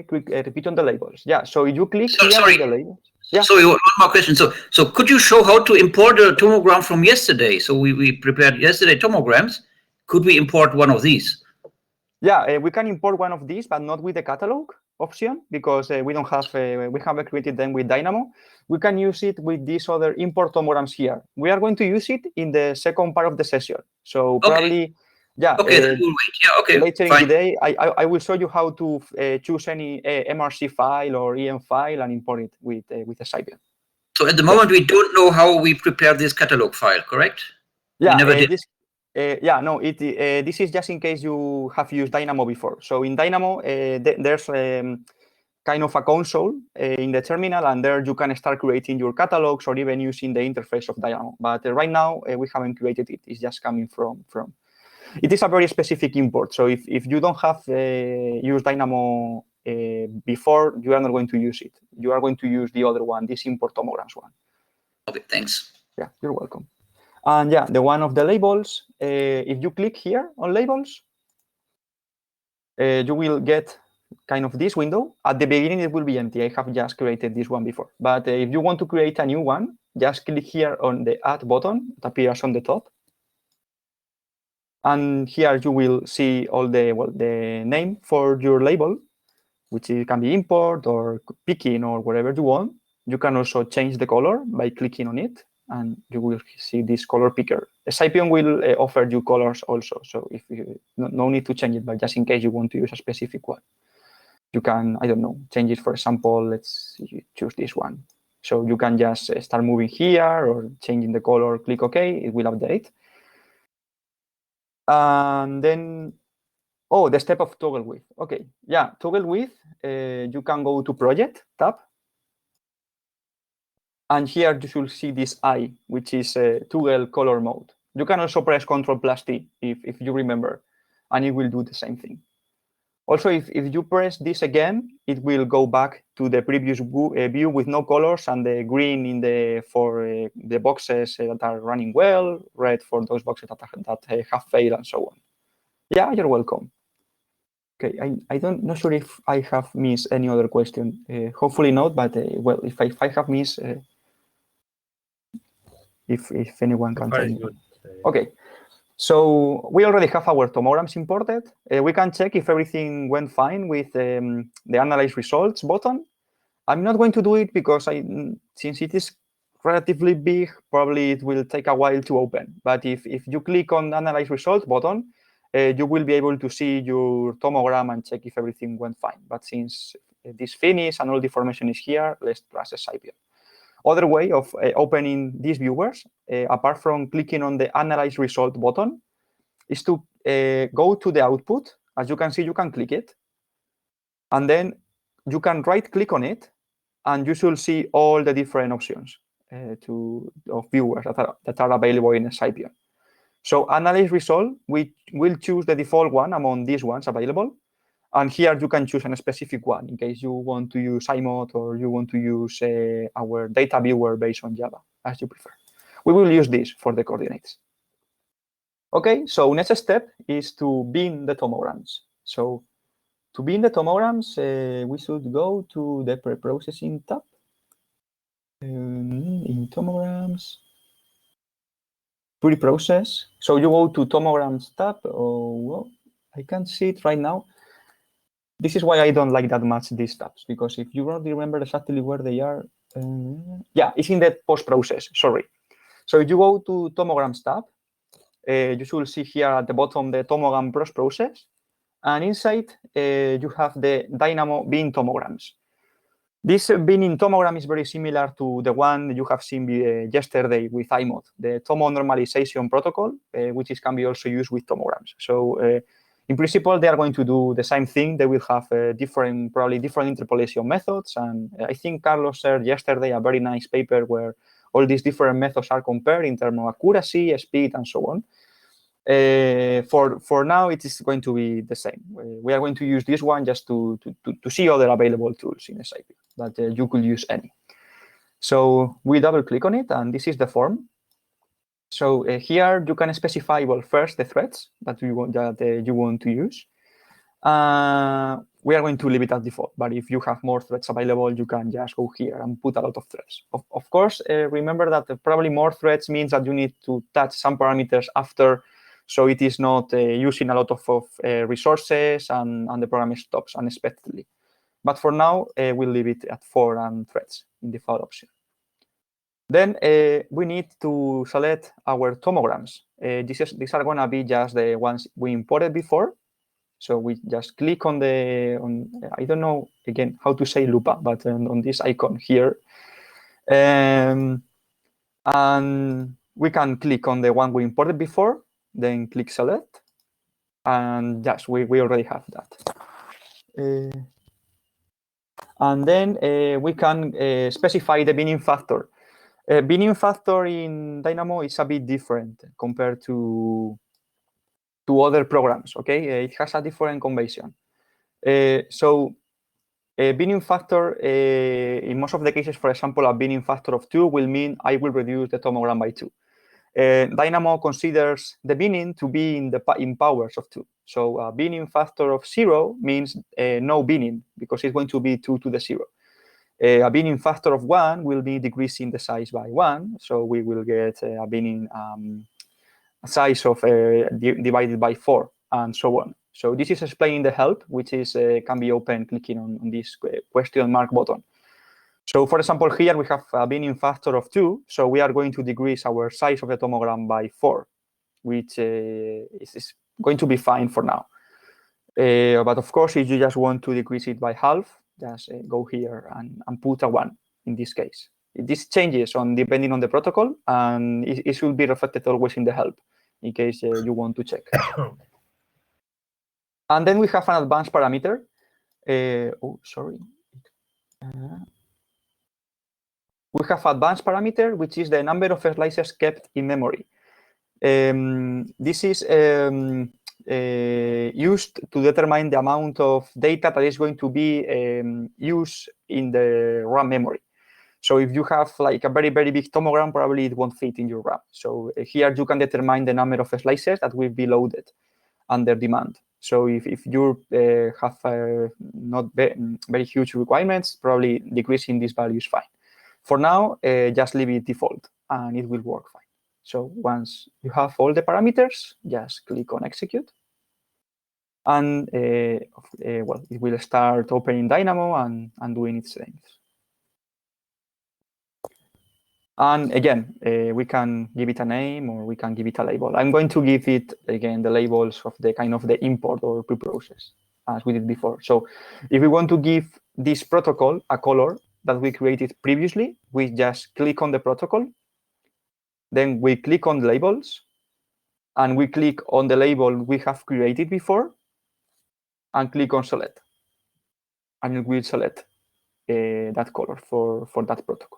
repeat on the labels. Yeah, so you click here on the labels. Yeah. Sorry, one more question. So could you show how to import a tomogram from yesterday? So we prepared yesterday tomograms. Could we import one of these? Yeah, we can import one of these, but not with the catalog option because we don't have. We haven't created them with Dynamo. We can use it with these other import tomograms here. We are going to use it in the second part of the session. So probably, yeah. Okay, we'll wait. Yeah, okay. Later in the day, I will show you how to choose any MRC file or EM file and import it with a Scipion. So at the moment, we don't know how we prepare this catalog file, correct? Yeah, we never did. This is just in case you have used Dynamo before. So in Dynamo, there's kind of a console in the terminal, and there you can start creating your catalogs or even using the interface of Dynamo. But right now, we haven't created it. It's just coming from. It is a very specific import. So if you don't have used Dynamo before, you are not going to use it. You are going to use the other one, this import tomograms one. Okay, thanks. Yeah, you're welcome. And yeah, the one of the labels, if you click here on labels, you will get kind of this window. At the beginning, it will be empty. I have just created this one before. But if you want to create a new one, just click here on the add button that appears on the top. And here you will see all the name for your label, which can be import or picking or whatever you want. You can also change the color by clicking on it. And you will see this color picker. Scipion will offer you colors also. So if you no need to change it, but just in case you want to use a specific one. you can, I don't know, change it. For example, let's choose this one. So you can just start moving here or changing the color, click OK, it will update. And then, oh, the step of toggle width. Okay, yeah, toggle width, you can go to Project tab. And here you should see this I, which is toggle color mode. You can also press Ctrl+T if you remember, and it will do the same thing. Also, if you press this again, it will go back to the previous view with no colors and the green in for the boxes that are running well, red for those boxes that have failed, and so on. Yeah, you're welcome. Okay, not sure if I have missed any other question. Hopefully not, but well, if I have missed, if anyone can tell me. Okay. So we already have our tomograms imported. We can check if everything went fine with the Analyze Results button. I'm not going to do it because since it is relatively big, probably it will take a while to open. But if you click on the Analyze Results button, you will be able to see your tomogram and check if everything went fine. But since this finished and all the information is here, let's process Scipion. Other way of opening these viewers, apart from clicking on the Analyze Result button, is to go to the output. As you can see, you can click it. And then you can right-click on it, and you should see all the different options of viewers that are available in Scipion. So Analyze Result, we will choose the default one among these ones available. And here you can choose a specific one in case you want to use iMod or you want to use our data viewer based on Java, as you prefer. We will use this for the coordinates. Okay, so next step is to bin the tomograms. So to bin the tomograms, we should go to the preprocessing tab. In tomograms, preprocess. So you go to tomograms tab. Oh, well, I can't see it right now. This is why I don't like that much these tabs, because if you don't remember exactly where they are, yeah, it's in the post-process, sorry. So if you go to tomograms tab, you should see here at the bottom the tomogram post-process, and inside you have the Dynamo bin tomograms. This binning tomogram is very similar to the one you have seen yesterday with iMod, the tomo normalization protocol, which can be also used with tomograms. So in principle, they are going to do the same thing. They will have probably different interpolation methods. And I think Carlos shared yesterday a very nice paper where all these different methods are compared in terms of accuracy, speed, and so on. For now, it is going to be the same. We are going to use this one just to see other available tools in Scipion, but you could use any. So we double click on it, and this is the form. So here you can specify, well, first the threads that you want to use. We are going to leave it at default, but if you have more threads available, you can just go here and put a lot of threads. Of course, remember that probably more threads means that you need to touch some parameters after, so it is not using a lot of resources and the program stops unexpectedly. But for now, we'll leave it at 4 threads in default option. Then we need to select our tomograms. These are going to be just the ones we imported before. So we just click on I don't know, again, how to say lupa, but on this icon here. And we can click on the one we imported before, then click select. And yes, we already have that. And then we can specify the binning factor. Binning factor in Dynamo is a bit different compared to other programs, okay? It has a different convention. So binning factor, in most of the cases, for example, a binning factor of 2 will mean I will reduce the tomogram by 2. Dynamo considers the binning to be in powers of 2. So a binning factor of 0 means no binning, because it's going to be 2 to the 0. A binning factor of 1 will be decreasing the size by 1, so we will get a binning size of divided by 4, and so on. So this is explaining the help, which can be opened clicking on this question mark button. So for example, here we have a binning factor of 2, so we are going to decrease our size of the tomogram by 4, which is going to be fine for now. But of course, if you just want to decrease it by half, just go here and put a 1 in this case. This changes on depending on the protocol, and it should be reflected always in the help in case you want to check. And then we have an advanced parameter. We have advanced parameter, which is the number of slices kept in memory. This is used to determine the amount of data that is going to be used in the RAM memory. So if you have like a very, very big tomogram, probably it won't fit in your RAM. So here you can determine the number of slices that will be loaded under demand. So if you have not very huge requirements, probably decreasing this value is fine. For now, just leave it default and it will work fine. So once you have all the parameters, just click on execute. And well, it will start opening Dynamo and doing its things. And again, we can give it a name or we can give it a label. I'm going to give it, again, the labels of the kind of the import or preprocess as we did before. So if we want to give this protocol a color that we created previously, we just click on the protocol. Then we click on the labels and we click on the label we have created before and click on select. And it will select that color for that protocol.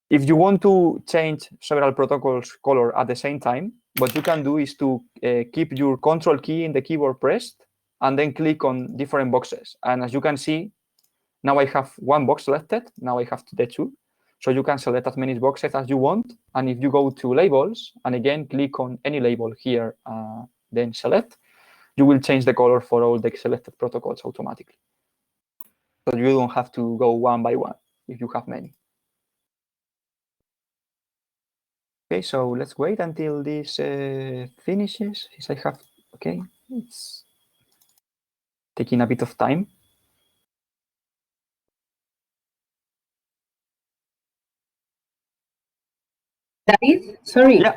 If you want to change several protocols color at the same time, what you can do is to keep your control key in the keyboard pressed and then click on different boxes. And as you can see, now I have one box selected. Now I have the 2. So you can select as many boxes as you want. And if you go to labels and again, click on any label here, then select, you will change the color for all the selected protocols automatically. So you don't have to go one by one if you have many. Okay, so let's wait until this finishes. Since I have, okay, it's taking a bit of time. David, sorry. Yeah.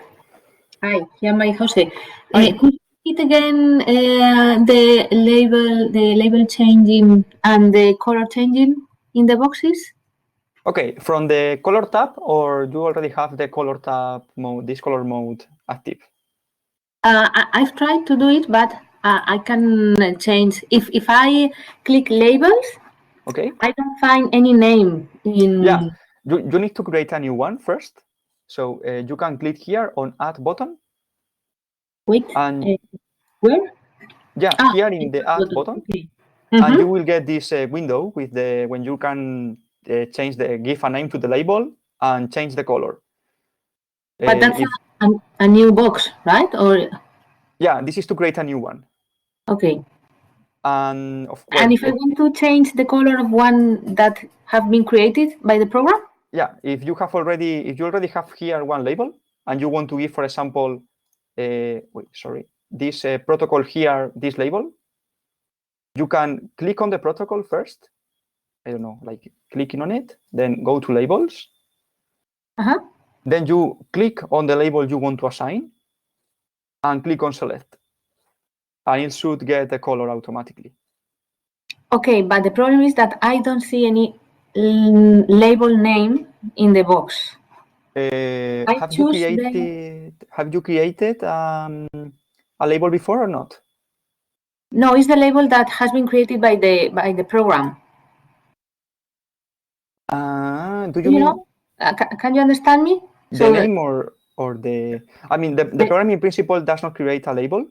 Hi, Yamai Jose. Could you repeat again the label changing and the color changing in the boxes? Okay, from the color tab, or you already have the color tab mode, this color mode active? I've tried to do it, but I can change. If I click labels, okay, I don't find any name in. Yeah, you need to create a new one first. So you can click here on add button. Wait, and where? Yeah, here in the add button. Okay. And you will get this window with the when you can change give a name to the label and change the color. But that's a new box, right? Or yeah, this is to create a new one. Okay. And if I want to change the color of one that have been created by the program? Yeah, if you already have here one label and you want to give, for example, this protocol here, this label, you can click on the protocol first. I don't know, like clicking on it, then go to labels. Then you click on the label you want to assign and click on select. And it should get the color automatically. Okay, but the problem is that I don't see any label name in the box. Have you created a label before or not? No, it's the label that has been created by the program. Do you mean? Can you understand me? The name or the? I mean, the programming principle does not create a label.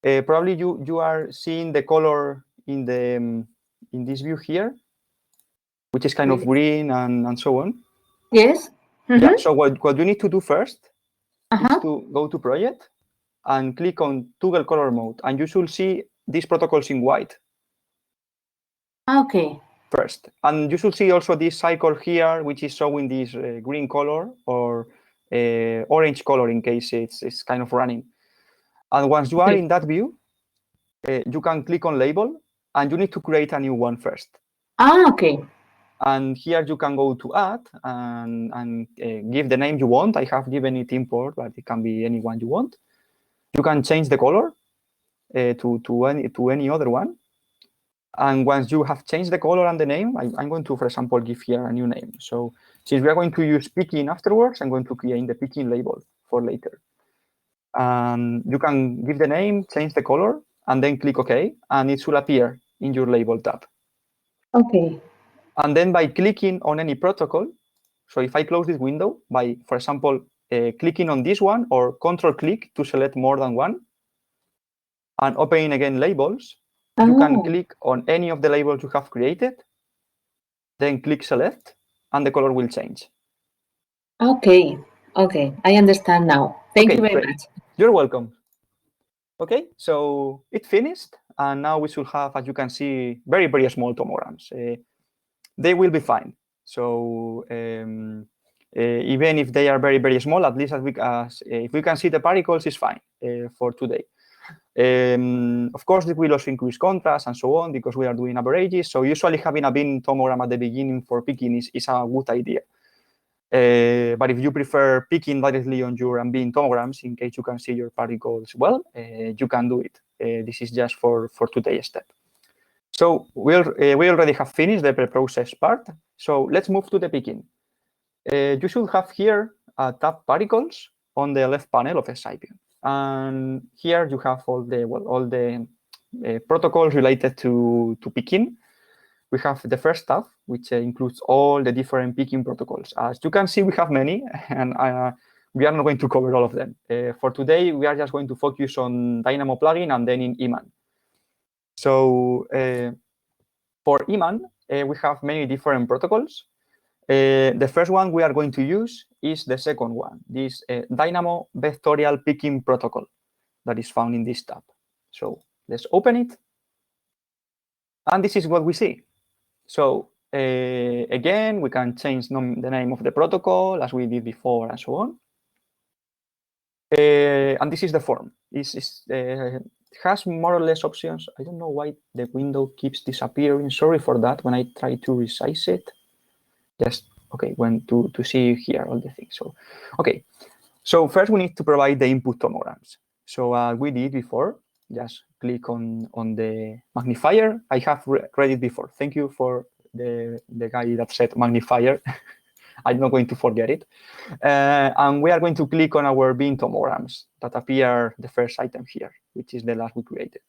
Probably you are seeing the color in this view here, which is kind of green and so on. Yes. Yeah. So what you need to do first is to go to project and click on toggle color mode, and you should see these protocols in white. Okay. First, and you should see also this cycle here, which is showing this green color or orange color in case it's kind of running. And once you are in that view, you can click on label, and you need to create a new one first. Okay. And here you can go to add and give the name you want. I have given it import, but it can be any one you want. You can change the color. to any other one. And once you have changed the color and the name, I'm going to, for example, give here a new name. So since we are going to use picking afterwards, I'm going to create the picking label for later. You can give the name, change the color, and then click OK, and it will appear in your label tab. Okay. And then by clicking on any protocol, so if I close this window by, for example, clicking on this one or Control-click to select more than one, and opening again labels, you can click on any of the labels you have created, then click select, and the color will change. Okay. Okay. I understand now. Thank you very much. You're welcome. Okay, so it finished, and now we should have, as you can see, very, very small tomograms. They will be fine. So even if they are very, very small, at least if we can see the particles, it's fine for today. Of course, it will also increase contrast and so on because we are doing averages. So usually having a beam tomogram at the beginning for picking is a good idea. But if you prefer picking directly on your ambient tomograms in case you can see your particles well, you can do it. This is just for today's step. So we already have finished the pre-process part. So let's move to the picking. You should have here a tab particles on the left panel of a Scipion. And here you have all the protocols related to picking. We have the first tab, which includes all the different picking protocols. As you can see, we have many, and we are not going to cover all of them. For today, we are just going to focus on Dynamo plugin and then in Iman. So for Iman, we have many different protocols. The first one we are going to use is the second one, this Dynamo Vectorial picking protocol that is found in this tab. So let's open it. And this is what we see. So again, we can change the name of the protocol as we did before and so on. And this is the form. It has more or less options. I don't know why the window keeps disappearing. Sorry for that when I try to resize it. Just, okay, when to see here all the things. So, okay. So first we need to provide the input tomograms. So we did before. Just click on the magnifier. I have read it before. Thank you for the guy that said magnifier. I'm not going to forget it. And we are going to click on our beam tomograms that appear the first item here, which is the last we created.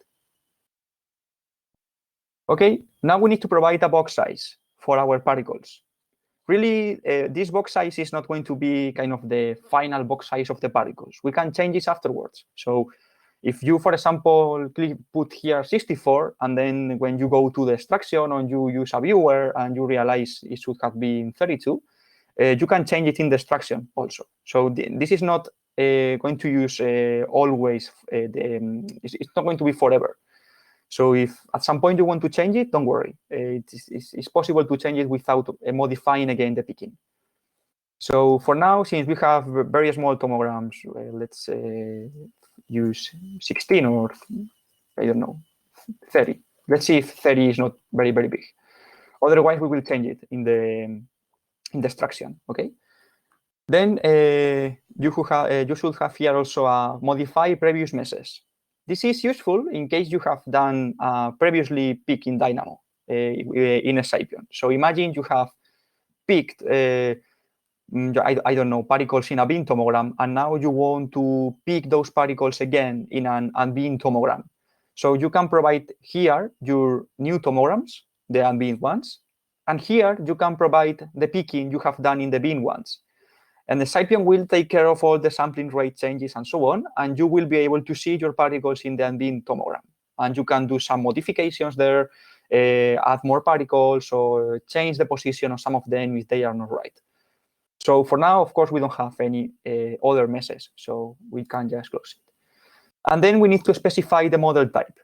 Okay, now we need to provide a box size for our particles. Really, this box size is not going to be kind of the final box size of the particles. We can change this afterwards. So if you, for example, put here 64, and then when you go to the extraction or you use a viewer and you realize it should have been 32, you can change it in the extraction also. So this is not going to use always, it's not going to be forever. So if at some point you want to change it, don't worry. It's possible to change it without modifying again the picking. So for now, since we have very small tomograms, let's use 16 or, I don't know, 30. Let's see if 30 is not very, very big. Otherwise, we will change it in the extraction, okay? Then you should have here also a modify previous meshes. This is useful in case you have done previously pick in Dynamo in a Scipion. So imagine you have picked, I don't know, particles in a beam tomogram, and now you want to pick those particles again in an ambient tomogram. So you can provide here your new tomograms, the ambient ones, and here you can provide the picking you have done in the beam ones. And the Scipion will take care of all the sampling rate changes and so on, and you will be able to see your particles in the ambient tomogram. And you can do some modifications there, add more particles, or change the position of some of them if they are not right. So for now, of course, we don't have any other meshes, so we can just close it. And then we need to specify the model type.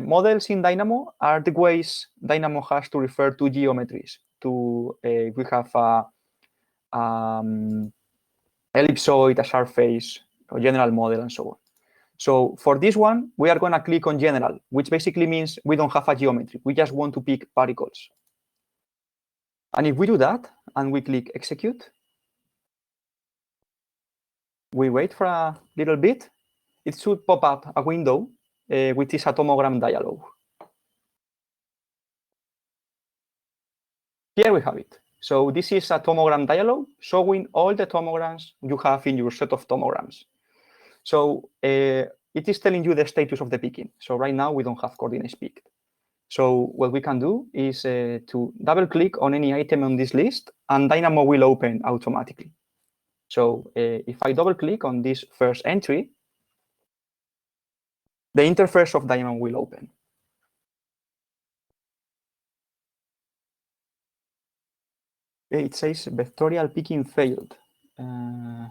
Models in Dynamo are the ways Dynamo has to refer to geometries. We have a ellipsoid, a surface, a general model, and so on. So for this one, we are going to click on general, which basically means we don't have a geometry. We just want to pick particles. And if we do that and we click execute, we wait for a little bit, it should pop up a window which is a tomogram dialog. Here we have it. So this is a tomogram dialog showing all the tomograms you have in your set of tomograms. So it is telling you the status of the picking. So right now we don't have coordinates picked. So what we can do is to double click on any item on this list, and Dynamo will open automatically. So if I double click on this first entry, the interface of Dynamo will open. It says vectorial picking failed. Can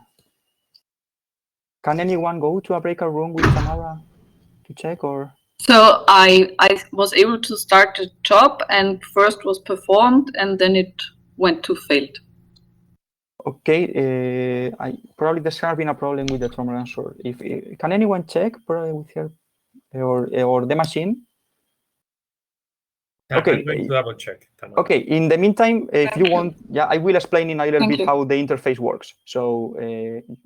anyone go to a breakout room with Tamara to check, or? So I was able to start the job, and first was performed, and then it went to failed. Okay, probably there's been a problem with the tomogram. So if can anyone check probably with her or the machine? Okay, I'm going to double check. Okay, in the meantime, if you want, yeah, I will explain in a little bit how the interface works. So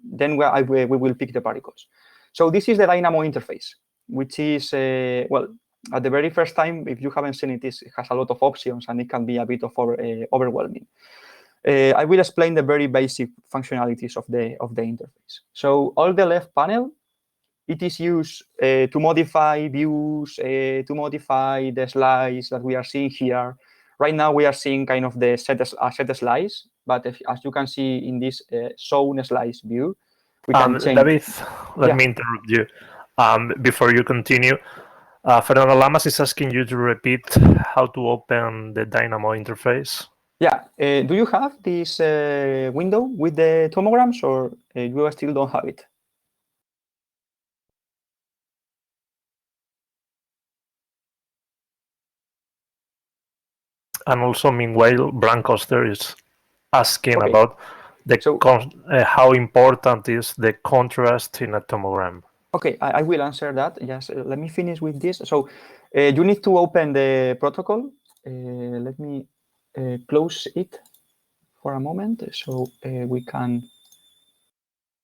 then we will pick the particles. So this is the Dynamo interface, which is, well, at the very first time, if you haven't seen it, it has a lot of options and it can be a bit of overwhelming. I will explain the very basic functionalities of the interface. So all the left panel, it is used to modify views, to modify the slice that we are seeing here. Right now, we are seeing kind of the set slice, but as you can see in this shown slice view, we can change. David, let me interrupt you. Before you continue, Fernando Lamas is asking you to repeat how to open the Dynamo interface. Yeah, do you have this window with the tomograms, or you still don't have it? And also, meanwhile, Brancoster is asking Okay. about how important is the contrast in a tomogram. Okay, I will answer that. Just let me finish with this. So you need to open the protocol. Let me close it for a moment so we can.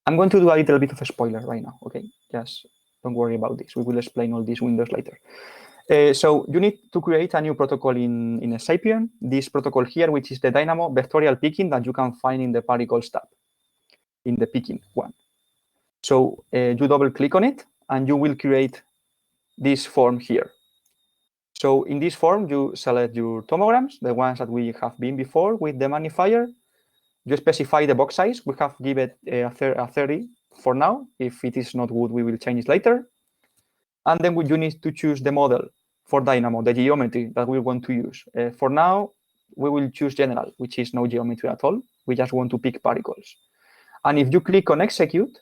I'm going to do a little bit of a spoiler right now. Okay, just don't worry about this. We will explain all these windows later. So you need to create a new protocol in a Scipion. This protocol here, which is the Dynamo vectorial picking that you can find in the particles tab, in the picking one. So you double click on it, and you will create this form here. So in this form, you select your tomograms, the ones that we have been before with the magnifier. You specify the box size. We have given a 30 for now. If it is not good, we will change it later. And then you need to choose the model for Dynamo, the geometry that we want to use. For now, we will choose general, which is no geometry at all. We just want to pick particles. And if you click on execute,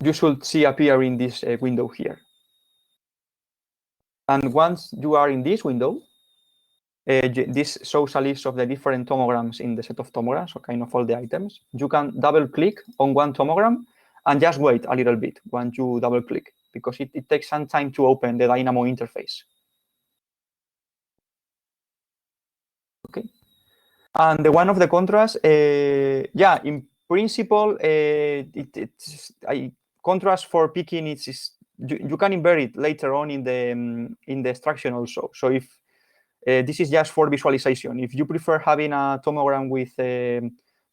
you should see appear in this window here. And once you are in this window, this shows a list of the different tomograms in the set of tomograms, so kind of all the items. You can double click on one tomogram and just wait a little bit once you double click, because it takes some time to open the Dynamo interface. Okay. And the one of the contrast, yeah, in principle, contrast for picking you can invert it later on in the extraction also. So if this is just for visualization, if you prefer having a tomogram with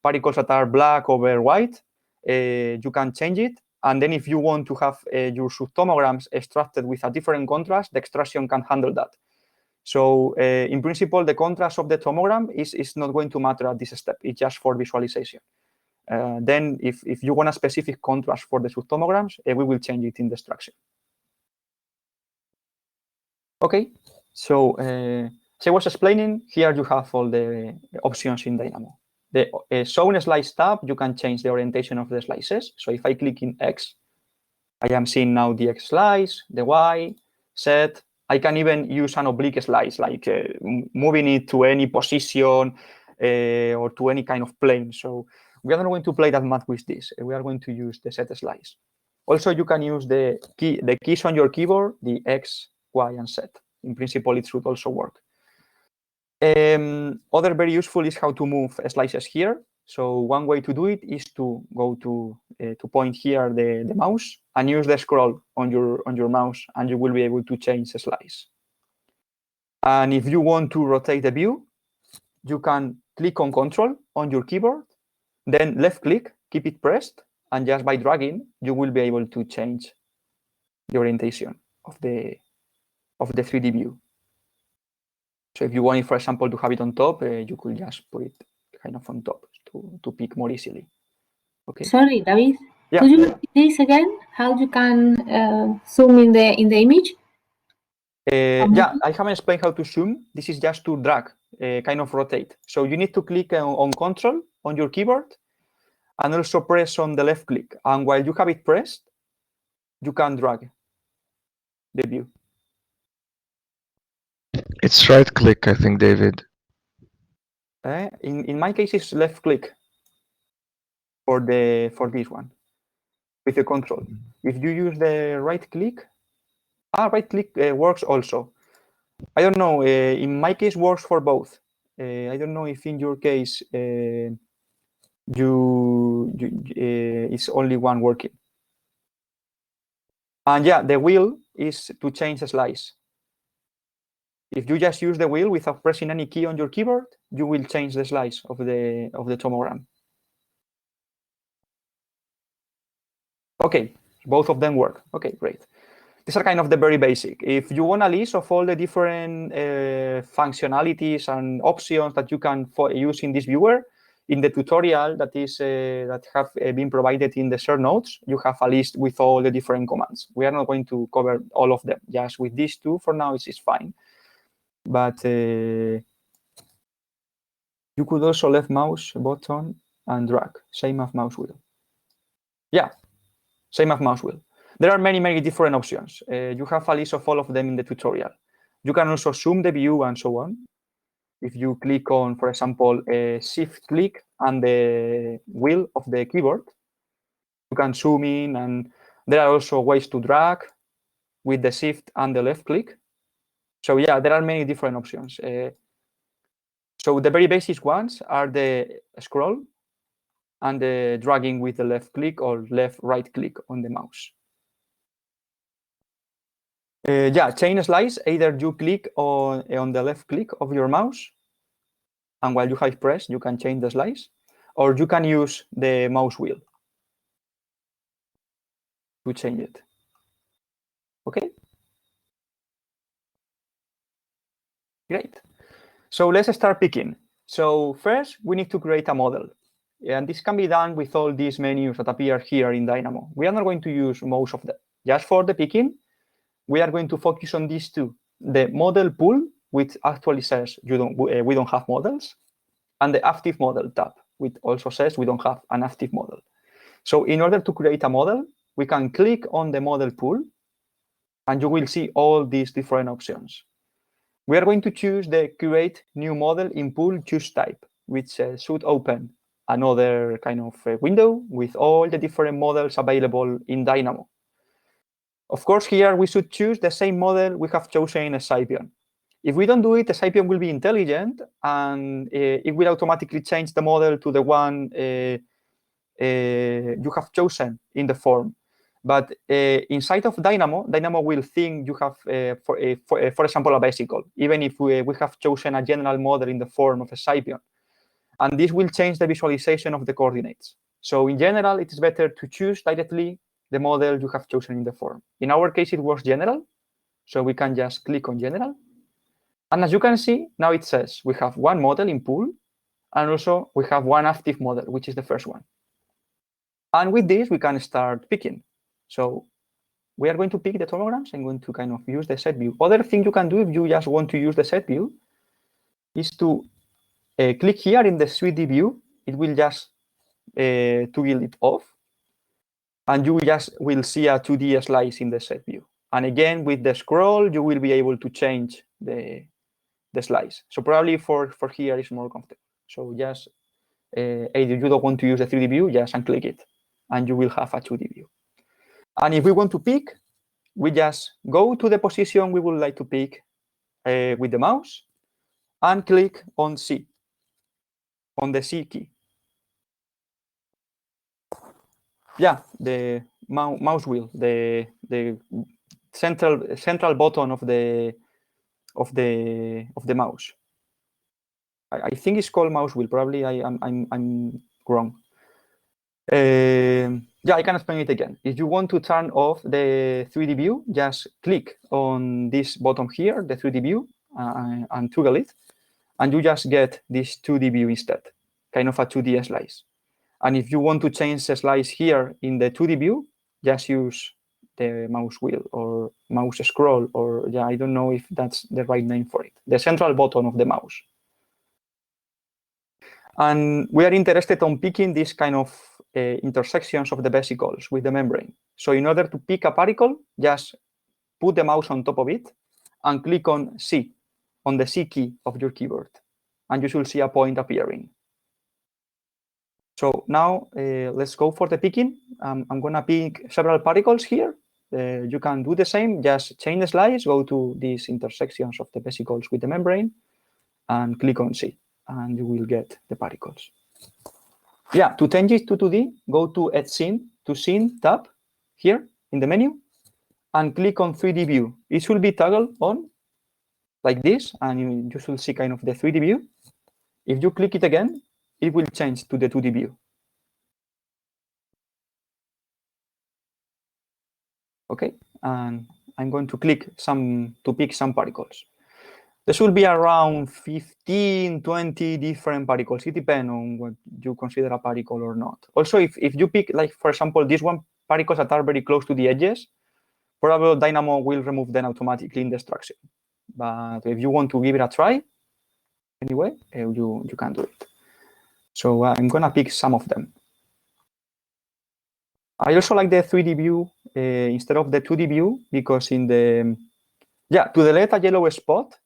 particles that are black over white, you can change it. And then if you want to have your subtomograms extracted with a different contrast, the extraction can handle that. So in principle, the contrast of the tomogram is not going to matter at this step. It's just for visualization. Then if you want a specific contrast for the subtomograms, we will change it in the extraction. Okay, so as I was explaining, here you have all the options in Dynamo. The shown slice tab, you can change the orientation of the slices. So if I click in X, I am seeing now the X slice, the Y, Z. I can even use an oblique slice, like moving it to any position or to any kind of plane. So we are not going to play that much with this. We are going to use the Z slice. Also, you can use the keys on your keyboard, the X, Y, and Z. In principle, it should also work. Other very useful is how to move slices here. So one way to do it is to go to point here the mouse and use the scroll on your mouse, and you will be able to change the slice. And if you want to rotate the view, you can click on Control on your keyboard, then left click, keep it pressed, and just by dragging, you will be able to change the orientation of the 3D view. So if you want it, for example, to have it on top, you could just put it kind of on top to pick more easily. Okay. Sorry, David. Yeah. Could you repeat this again? How you can zoom in the image? Yeah, I haven't explained how to zoom. This is just to drag, kind of rotate. So you need to click on Control on your keyboard and also press on the left click. And while you have it pressed, you can drag the view. It's right click, I think, David. In my case, it's left click for this one with the control. If you use the right click, right click works also. I don't know. In my case, works for both. I don't know if in your case it's only one working. And yeah, the wheel is to change the slice. If you just use the wheel without pressing any key on your keyboard, you will change the slice of the tomogram. Okay, both of them work. Okay, great. These are kind of the very basic. If you want a list of all the different functionalities and options that you can use in this viewer, in the tutorial that have been provided in the shared notes, you have a list with all the different commands. We are not going to cover all of them. Just with these two for now, it's fine. But you could also left mouse button and drag, same as mouse wheel. Yeah, same as mouse wheel. There are many, many different options. You have a list of all of them in the tutorial. You can also zoom the view and so on. If you click on, for example, a shift click and the wheel of the keyboard, you can zoom in, and there are also ways to drag with the shift and the left click. So yeah, there are many different options. So the very basic ones are the scroll and the dragging with the left click or left right click on the mouse. Yeah, change slice. Either you click on the left click of your mouse, and while you have pressed, you can change the slice, or you can use the mouse wheel to change it. Okay. Great. So let's start picking. So first, we need to create a model. And this can be done with all these menus that appear here in Dynamo. We are not going to use most of them. Just for the picking, we are going to focus on these two. The model pool, which actually says we don't have models, and the active model tab, which also says we don't have an active model. So in order to create a model, we can click on the model pool, and you will see all these different options. We are going to choose the Create New Model in Pool Choose Type, which should open another kind of window with all the different models available in Dynamo. Of course, here we should choose the same model we have chosen as Scipion. If we don't do it, the Scipion will be intelligent, and it will automatically change the model to the one you have chosen in the form. But inside of Dynamo, Dynamo will think you have, for example, a bicycle, even if we have chosen a general model in the form of a Scipion. And this will change the visualization of the coordinates. So in general, it is better to choose directly the model you have chosen in the form. In our case, it was general. So we can just click on general. And as you can see, now it says we have one model in pool, and also we have one active model, which is the first one. And with this, we can start picking. So we are going to pick the tomograms. I'm going to kind of use the set view. Other thing you can do if you just want to use the set view is to click here in the 3D view. It will just toggle it off. And you just will see a 2D slice in the set view. And again, with the scroll, you will be able to change the slice. So probably for here is more comfortable. So just if you don't want to use the 3D view, just unclick it, and you will have a 2D view. And if we want to pick, we just go to the position we would like to pick with the mouse and click on C, on the C key. Yeah, the mouse wheel, the central button of the mouse. I think it's called mouse wheel. Probably I'm wrong. Yeah, I can explain it again. If you want to turn off the 3D view, just click on this button here, the 3D view, and toggle it, and you just get this 2D view instead, kind of a 2D slice. And if you want to change the slice here in the 2D view, just use the mouse wheel or mouse scroll, or yeah, I don't know if that's the right name for it, the central button of the mouse. And we are interested on picking this kind of intersections of the vesicles with the membrane. So in order to pick a particle, just put the mouse on top of it and click on C, on the C key of your keyboard, and you should see a point appearing. So now let's go for the picking. I'm gonna pick several particles here. You can do the same, just change the slice, go to these intersections of the vesicles with the membrane, and click on C, and you will get the particles. Yeah, to change it to 2D, go to Add Scene, to Scene tab here in the menu, and click on 3D View. It should be toggled on like this, and you should see kind of the 3D view. If you click it again, it will change to the 2D view. Okay, and I'm going to click to pick some particles. There should be around 15, 20 different particles. It depends on what you consider a particle or not. Also, if you pick, like, for example, this one, particles that are very close to the edges, probably Dynamo will remove them automatically in the structure. But if you want to give it a try, anyway, you can do it. So I'm going to pick some of them. I also like the 3D view instead of the 2D view because to delete a yellow spot,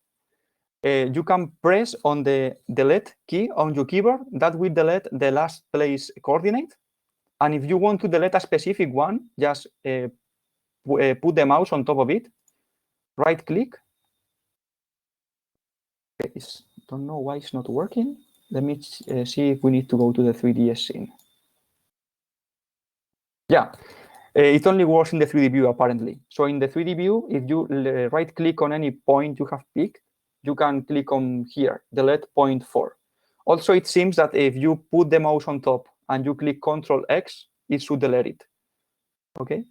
you can press on the delete key on your keyboard. That will delete the last place coordinate. And if you want to delete a specific one, just put the mouse on top of it, right click. Don't know why it's not working. Let me see if we need to go to the 3D scene. Yeah, it only works in the 3D view apparently. So in the 3D view, if you right click on any point you have picked, you can click on here, delete point 4. Also, it seems that if you put the mouse on top and you click Ctrl X, it should delete it. Okay.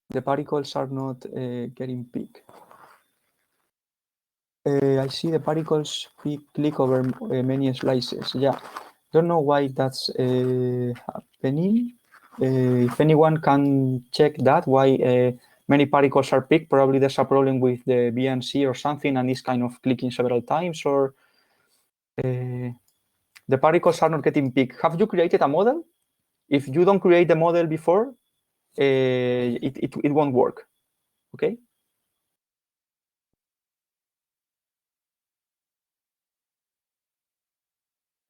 The particles are not getting picked. I see the particles click over many slices. Yeah, don't know why that's happening. If anyone can check that, why many particles are picked, probably there's a problem with the BNC or something, and it's kind of clicking several times, or the particles are not getting picked. Have you created a model? If you don't create the model before, it won't work. Okay.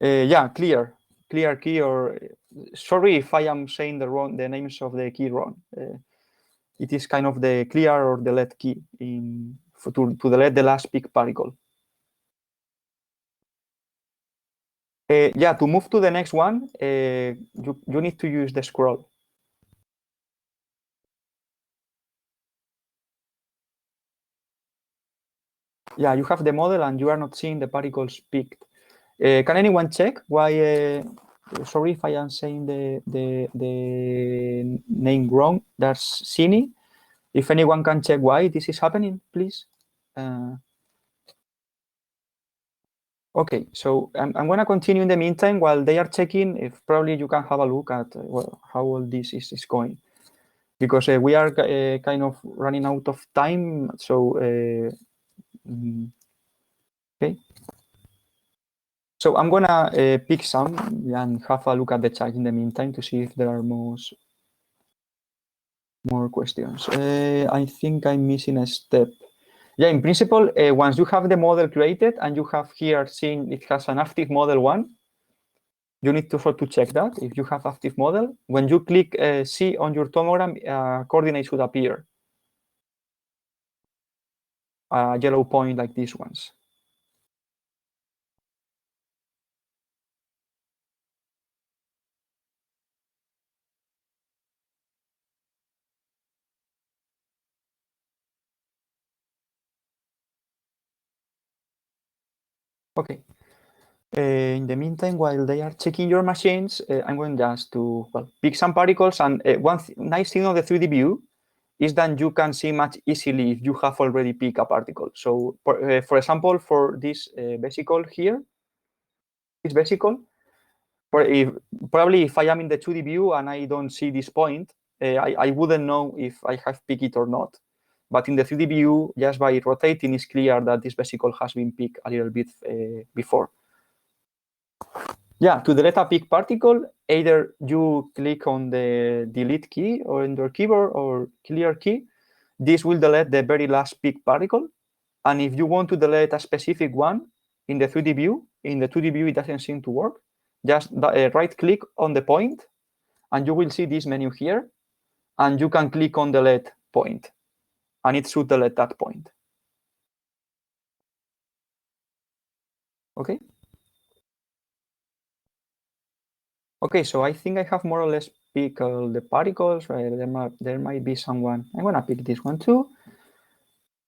Yeah, clear key, or sorry if I am saying the names of the key wrong. It is kind of the clear or delete key to delete the last pick particle. Yeah, to move to the next one, you need to use the scroll. Yeah, you have the model and you are not seeing the particles picked. Can anyone check why? Sorry if I am saying the name wrong. That's Cine. If anyone can check why this is happening, please. Okay, so I'm going to continue in the meantime while they are checking. If probably you can have a look at how all this is going, because we are kind of running out of time. So okay. So I'm gonna pick some and have a look at the chat in the meantime to see if there are more questions. I think I'm missing a step. Yeah, in principle, once you have the model created and you have here seen it has an active model 1, you need to check that if you have active model. When you click C on your tomogram, coordinates should appear. A yellow point like these ones. Okay. In the meantime, while they are checking your machines, I'm going just to pick some particles. And nice thing of the 3D view is that you can see much easily if you have already picked a particle. So, for example, for this vesicle here, this vesicle, probably if I am in the 2D view and I don't see this point, I wouldn't know if I have picked it or not. But in the 3D view, just by rotating, it's clear that this vesicle has been picked a little bit before. Yeah, to delete a pick particle, either you click on the delete key or in your keyboard or clear key. This will delete the very last pick particle. And if you want to delete a specific one in the 3D view, in the 2D view, it doesn't seem to work. Just right click on the point and you will see this menu here. And you can click on delete point and it should delete that point. Okay. Okay, so I think I have more or less picked the particles. Right? There might be someone. I'm gonna pick this one too.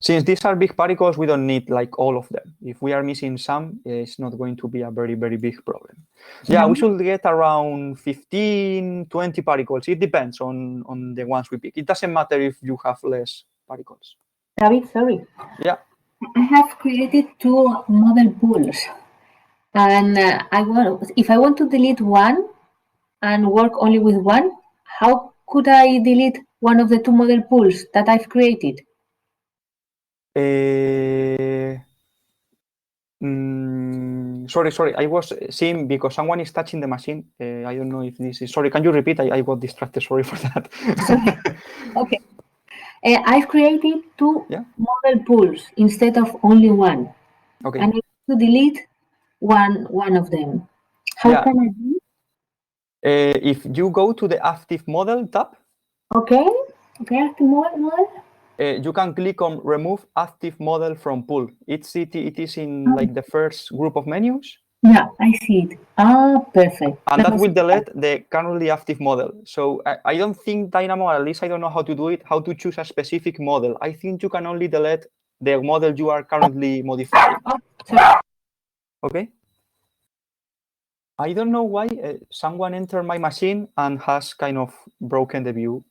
Since these are big particles, we don't need like all of them. If we are missing some, it's not going to be a very, very big problem. Yeah, we should get around 15, 20 particles. It depends on the ones we pick. It doesn't matter if you have less particles. David, sorry. Yeah. I have created 2 model pools. And if I want to delete one and work only with one, how could I delete one of the 2 model pools that I've created? Sorry. I was seeing because someone is touching the machine. I don't know if this is. Sorry, can you repeat? I got distracted. Sorry for that. Sorry. Okay. I've created 2 model pools instead of only one. Okay. And I want to delete one of them. How can I do it? If you go to the active model tab. Okay, active model. You can click on remove active model from pool. It is in like the first group of menus. Yeah, I see it. Perfect. And that will delete the currently active model. So I don't think Dynamo, at least I don't know how to do it, how to choose a specific model. I think you can only delete the model you are currently modifying. Okay. I don't know why someone entered my machine and has kind of broken the view.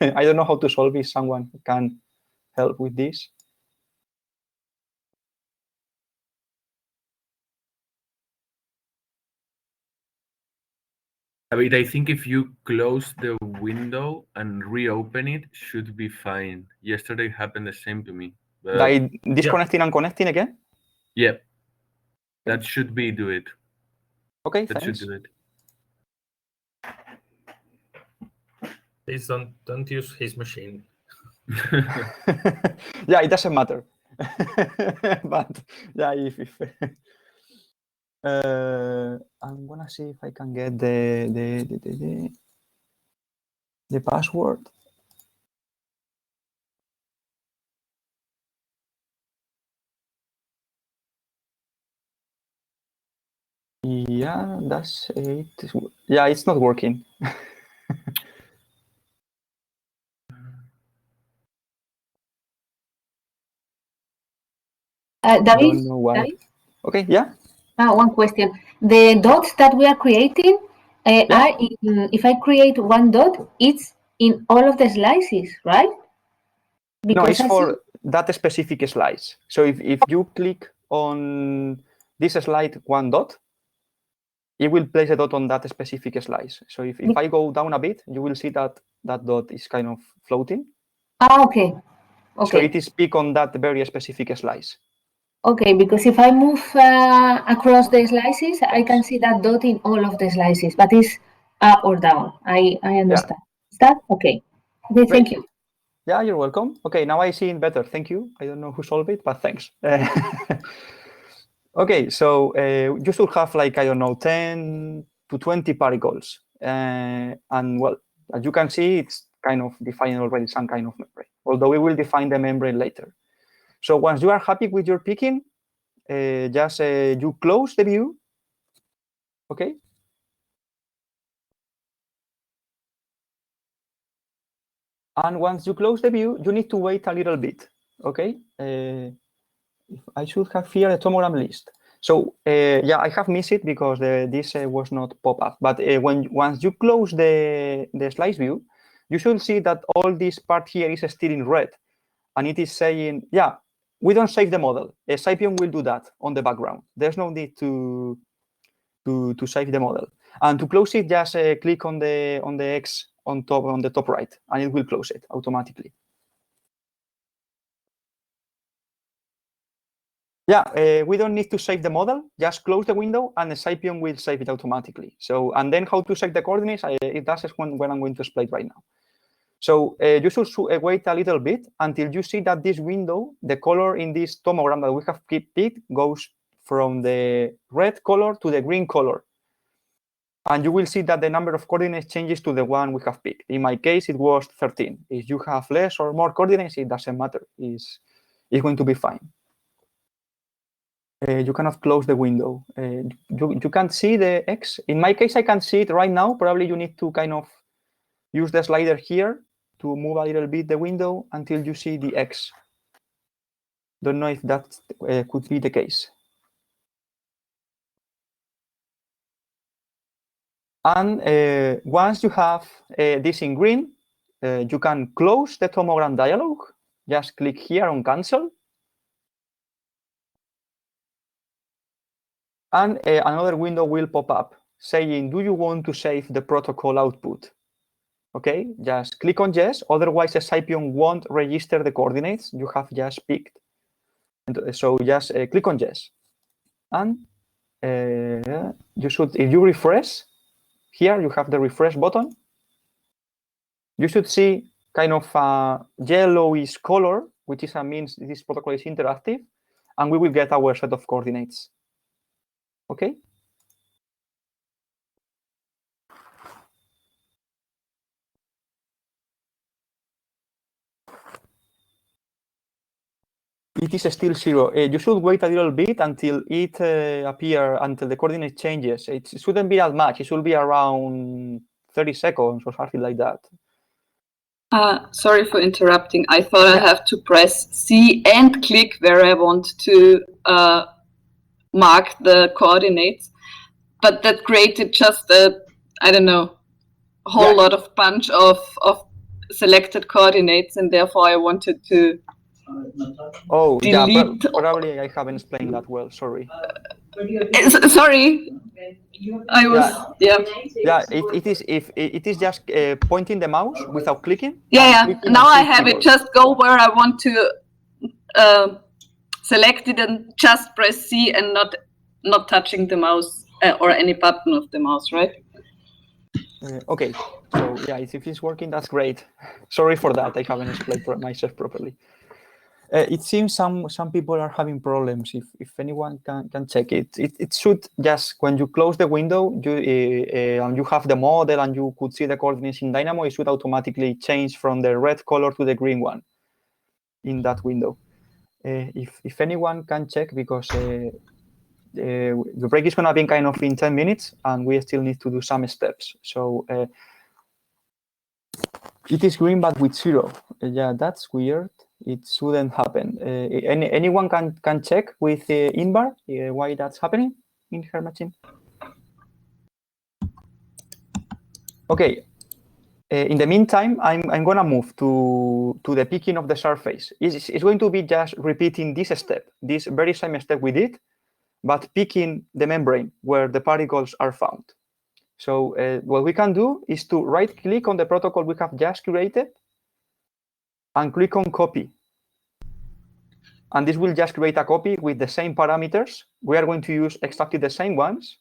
I don't know how to solve it. Someone can help with this. David, I think if you close the window and reopen it, should be fine. Yesterday happened the same to me. By disconnecting and connecting again? Yeah. That should do it. Okay, that thanks. should do it. Please don't use his machine. Yeah, it doesn't matter. But yeah, if I'm gonna see if I can get the password. Yeah, that's it. Yeah, it's not working. David, don't know why. David? Okay, yeah. One question. The dots that we are creating are if I create one dot, it's in all of the slices, right? Because no, it's for that specific slice. So if you click on this slide one dot, it will place a dot on that specific slice. So if I go down a bit, you will see that that dot is kind of floating. Okay. So it is pick on that very specific slice. Okay, because if I move across the slices, I can see that dot in all of the slices, but it's up or down. I understand. Yeah. Is that okay? Okay, thank you. Yeah, you're welcome. Okay, now I see it better. Thank you. I don't know who solved it, but thanks. Okay, so you should have like, I don't know, 10 to 20 particles. And well, as you can see, it's kind of defining already some kind of membrane, although we will define the membrane later. So once you are happy with your picking, just you close the view, okay? And once you close the view, you need to wait a little bit, okay? I should have here a tomogram list. So yeah, I have missed it because this was not pop up. But once you close the slice view, you should see that all this part here is still in red, and it is saying, yeah, we don't save the model. Scipion will do that on the background. There's no need to save the model. And to close it, just click on the X on the top right, and it will close it automatically. Yeah, we don't need to save the model. Just close the window, and the Scipion will save it automatically. So, and then how to save the coordinates? That's what I'm going to explain right now. So you should wait a little bit until you see that this window, the color in this tomogram that we have picked, goes from the red color to the green color. And you will see that the number of coordinates changes to the one we have picked. In my case, it was 13. If you have less or more coordinates, it doesn't matter. It's going to be fine. You cannot close the window. You can't see the X. In my case, I can see it right now. Probably you need to kind of use the slider here to move a little bit the window until you see the X. Don't know if that could be the case. And once you have this in green, you can close the tomogram dialog. Just click here on cancel. And another window will pop up saying, do you want to save the protocol output? Okay, just click on yes. Otherwise, the Scipion won't register the coordinates you have just picked. And so just click on yes. And you should, if you refresh, here you have the refresh button. You should see kind of a yellowish color, which is means this protocol is interactive, and we will get our set of coordinates. Okay. It is still 0. You should wait a little bit until it appears, until the coordinate changes. It shouldn't be that much. It should be around 30 seconds or something like that. Sorry for interrupting. I thought I have to press C and click where I want to mark the coordinates. But that created just a, I don't know, whole lot of bunch of selected coordinates, and therefore I wanted to delete. Yeah, probably I haven't explained that well. Sorry. Sorry, I was it is just pointing the mouse without clicking. Yeah. Now I have it. Just go where I want to select it and just press C and not touching the mouse or any button of the mouse, right? Okay. So yeah, if it's working, that's great. Sorry for that. I haven't explained myself properly. It seems some people are having problems. If anyone can check it, it should just, when you close the window, and you have the model and you could see the coordinates in Dynamo, it should automatically change from the red color to the green one in that window. If anyone can check, because the break is going to be kind of in 10 minutes, and we still need to do some steps. So it is green, but with 0. Yeah, that's weird. It shouldn't happen. Anyone can check with Inbar why that's happening in her machine? Okay. In the meantime, I'm gonna move to the picking of the surface. It's going to be just repeating this step, this very same step we did, but picking the membrane where the particles are found. So what we can do is to right-click on the protocol we have just created and click on copy. And this will just create a copy with the same parameters. We are going to use exactly the same ones.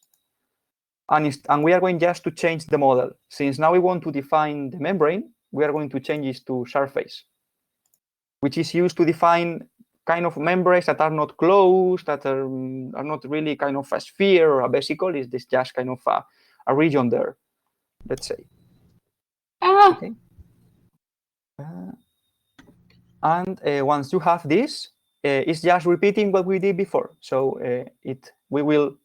And we are going just to change the model. Since now we want to define the membrane, we are going to change this to surface, which is used to define kind of membranes that are not closed, that are not really kind of a sphere or a vesicle. Is this just kind of a region there, let's say. Okay. And once you have this, it's just repeating what we did before. So it will,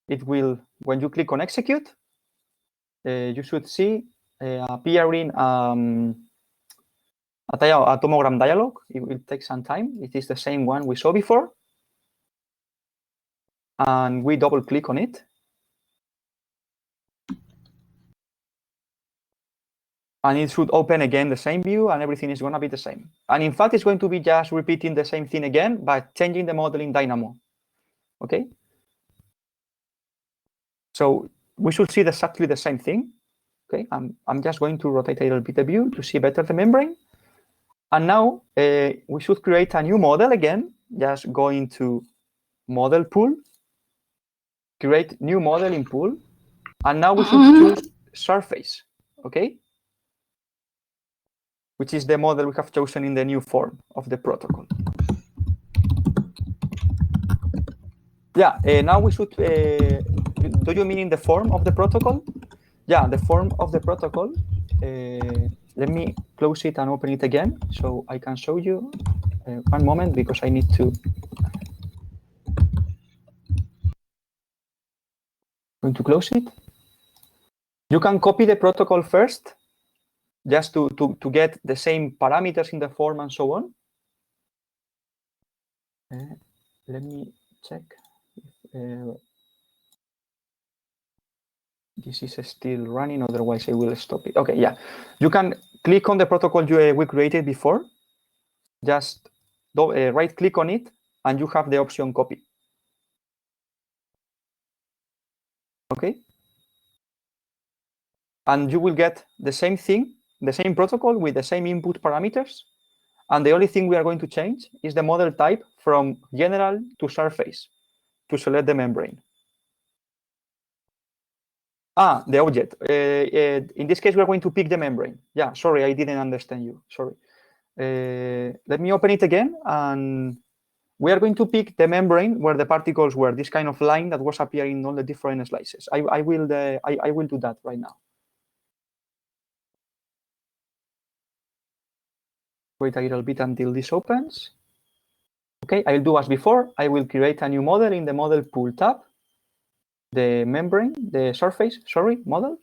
when you click on execute, you should see appearing a tomogram dialog. It will take some time. It is the same one we saw before. and we double click on it. And it should open again the same view, and everything is going to be the same. And in fact, it's going to be just repeating the same thing again, but changing the model in Dynamo. Okay? So we should see exactly the same thing. Okay, I'm just going to rotate a little bit the view to see better the membrane. And now we should create a new model again. Just go into Model Pool, create new model in Pool, and now we should choose Surface. Okay? Which is the model we have chosen in the new form of the protocol. Yeah, now we should, do you mean in the form of the protocol? Yeah, the form of the protocol. Let me close it and open it again so I can show you. One moment, because I need to. Going to close it. You can copy the protocol first, just to get the same parameters in the form and so on. Let me check. This is still running, otherwise I will stop it. Okay, yeah. You can click on the protocol we created before. Just right click on it, and you have the option copy. Okay? And you will get the same thing, the same protocol with the same input parameters. And the only thing we are going to change is the model type from general to surface to select the membrane. The object. In this case, we are going to pick the membrane. Yeah, sorry, I didn't understand you. Sorry. Let me open it again, and we are going to pick the membrane where the particles were, this kind of line that was appearing in all the different slices. I will do that right now. Wait a little bit until this opens. Okay, I'll do as before. I will create a new model in the Model Pool tab, the membrane, the surface, model.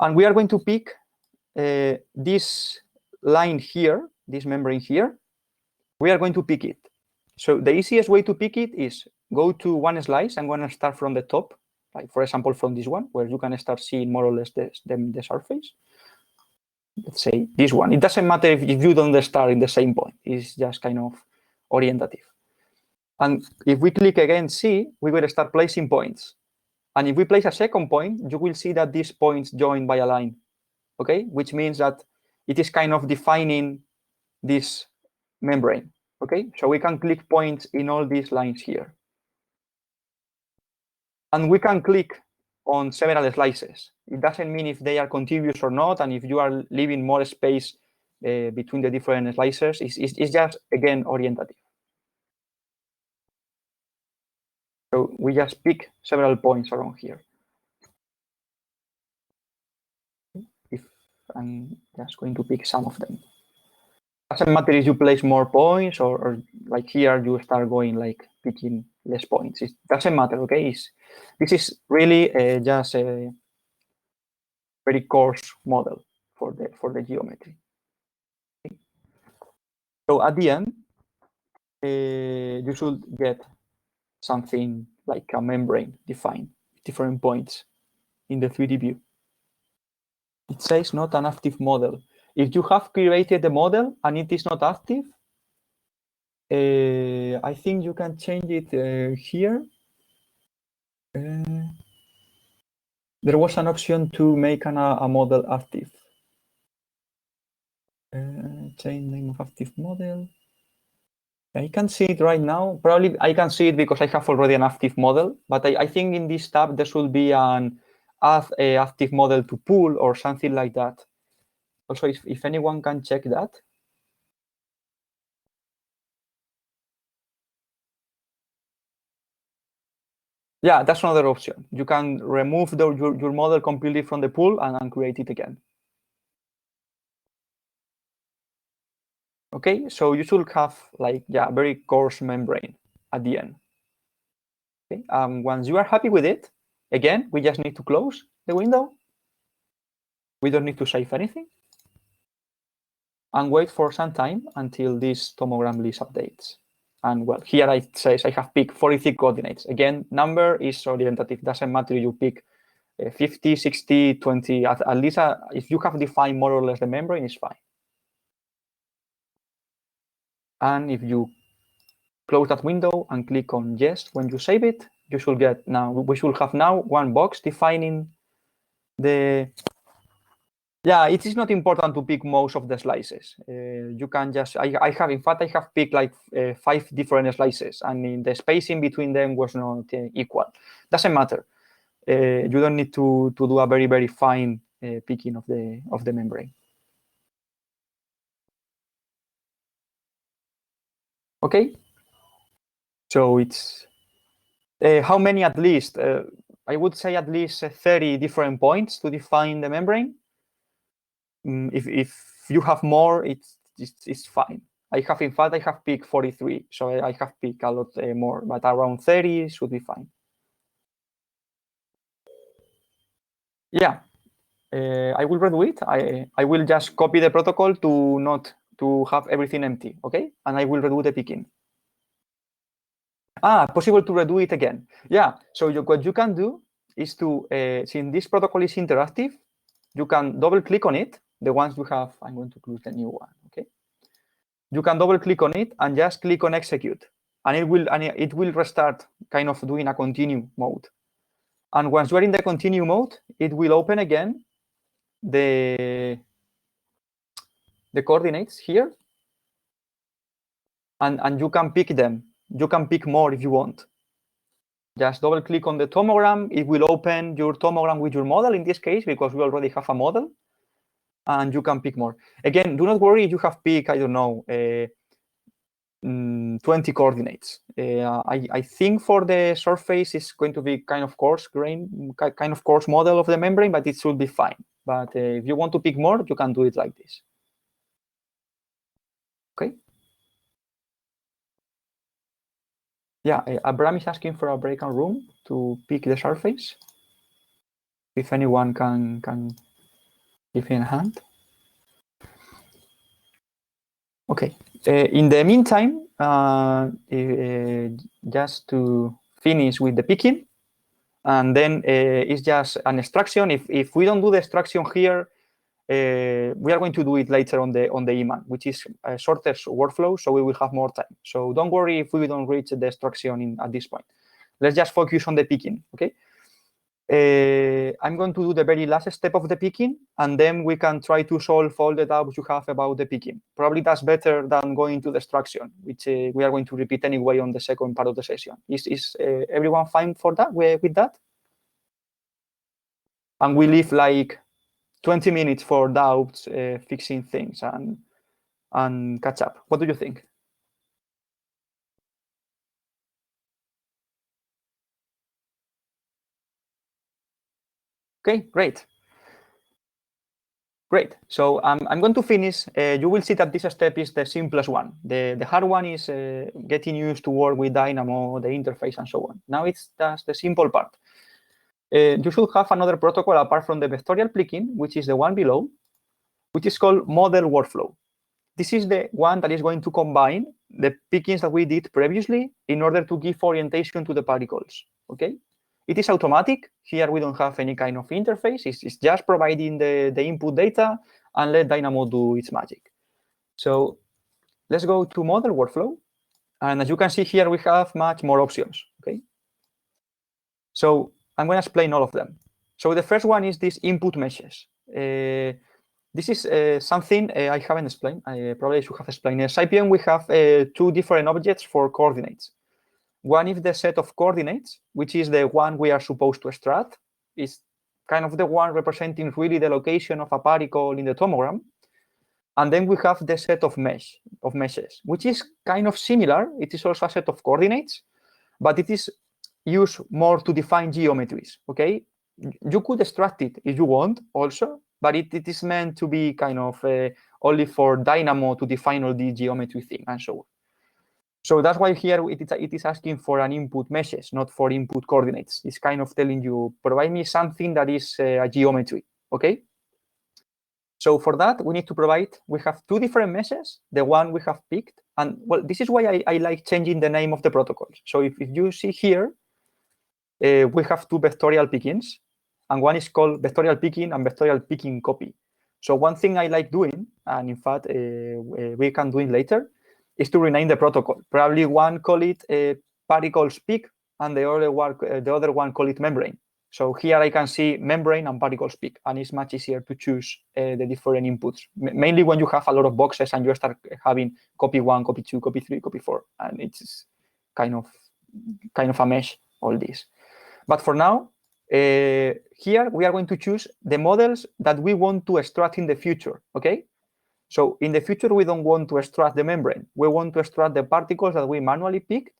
And we are going to pick this line here, this membrane here. We are going to pick it. So the easiest way to pick it is go to one slice. I'm going to start from the top, like for example, from this one, where you can start seeing more or less the surface. Let's say this one. It doesn't matter if you don't start in the same point. It's just kind of orientative. And if we click again C, we will start placing points. And if we place a second point, you will see that these points join by a line. Okay, which means that it is kind of defining this membrane. Okay, so we can click points in all these lines here. And we can click on several slices. It doesn't mean if they are contiguous or not, and if you are leaving more space between the different slices. It's just, again, orientative. So we just pick several points around here. If I'm just going to pick some of them. Doesn't matter if you place more points or like here you start going like picking less points. It doesn't matter, okay? This is really just a very coarse model for the geometry. Okay. So at the end, you should get something like a membrane defined, different points in the 3D view. It says not an active model. If you have created the model and it is not active, I think you can change it here. There was an option to make a model active. Change name of active model. I can see it right now. Probably I can see it because I have already an active model, but I think in this tab there should be an active model to pool or something like that. Also, if anyone can check that. Yeah, that's another option. You can remove your model completely from the pool and create it again. Okay, so you should have like, yeah, very coarse membrane at the end. Okay, once you are happy with it, again, we just need to close the window. We don't need to save anything. And wait for some time until this tomogram list updates. And well, here it says I have picked 43 coordinates. Again, number is orientative. Doesn't matter you pick 50, 60, 20. At least if you have defined more or less the membrane, it's fine. And if you close that window and click on yes when you save it, you should get now. We should have now one box defining the. Yeah, it is not important to pick most of the slices. You can just, I have picked like 5 different slices, and in the spacing between them was not equal. Doesn't matter. You don't need to do a very, very fine picking of the membrane. Okay. So it's how many at least? I would say at least 30 different points to define the membrane. If you have more, it's fine. I have picked 43, so I have picked a lot more, but around 30 should be fine. Yeah, I will redo it. I will just copy the protocol to have everything empty, okay? And I will redo the picking. Possible to redo it again. Yeah, so what you can do is to, since this protocol is interactive, you can double click on it. The ones you have, I'm going to close the new one, okay? You can double click on it and just click on execute. And it will restart kind of doing a continue mode. And once you are in the continue mode, it will open again the coordinates here. And you can pick them. You can pick more if you want. Just double click on the tomogram. It will open your tomogram with your model in this case, because we already have a model. And you can pick more. Again, do not worry if you have picked, I don't know, 20 coordinates. I think for the surface, it's going to be kind of coarse model of the membrane, but it should be fine. But if you want to pick more, you can do it like this. Okay. Yeah, Abraham is asking for a breakout room to pick the surface. If anyone can give him a hand. Okay. In the meantime, just to finish with the picking, and then it's just an extraction. If we don't do the extraction here, we are going to do it later on the EMAN, which is a shortest workflow, so we will have more time. So don't worry if we don't reach the extraction at this point. Let's just focus on the picking, okay? I'm going to do the very last step of the picking, and then we can try to solve all the doubts you have about the picking. Probably that's better than going to the extraction, which we are going to repeat anyway on the second part of the session. Is everyone fine for that? With that? And we leave like 20 minutes for doubts, fixing things, and catch up. What do you think? Okay, great. Great. So I'm going to finish. You will see that this step is the simplest one. The hard one is getting used to work with Dynamo, the interface, and so on. Now it's just the simple part. You should have another protocol apart from the vectorial picking, which is the one below, which is called model workflow. This is the one that is going to combine the pickings that we did previously in order to give orientation to the particles, okay? It is automatic. Here we don't have any kind of interface. It's just providing the input data and let Dynamo do its magic. So let's go to model workflow. And as you can see here, we have much more options, okay? So I'm going to explain all of them. So the first one is these input meshes. This is something I haven't explained. I probably should have explained. In Scipion, we have 2 different objects for coordinates. One is the set of coordinates, which is the one we are supposed to extract. It's kind of the one representing really the location of a particle in the tomogram. And then we have the set of meshes, which is kind of similar. It is also a set of coordinates, but it is used more to define geometries, okay? You could extract it if you want also, but it is meant to be kind of only for Dynamo to define all the geometry thing and so on. So that's why here it is asking for an input meshes, not for input coordinates. It's kind of telling you, provide me something that is a geometry, okay? So for that, we need to provide, we have 2 different meshes. The one we have picked And well, this is why I like changing the name of the protocols. So if you see here, we have two vectorial pickings, and one is called vectorial picking and vectorial picking copy. So one thing I like doing, and in fact we can do it later, is to rename the protocol. Probably one call it particles pick, and the other one call it membrane. So here I can see membrane and particles pick, and it's much easier to choose the different inputs. Mainly when you have a lot of boxes and you start having copy 1, copy 2, copy 3, copy 4, and it's kind of a mesh, all this. But for now, here we are going to choose the models that we want to extract in the future, okay? So in the future, we don't want to extract the membrane. We want to extract the particles that we manually picked,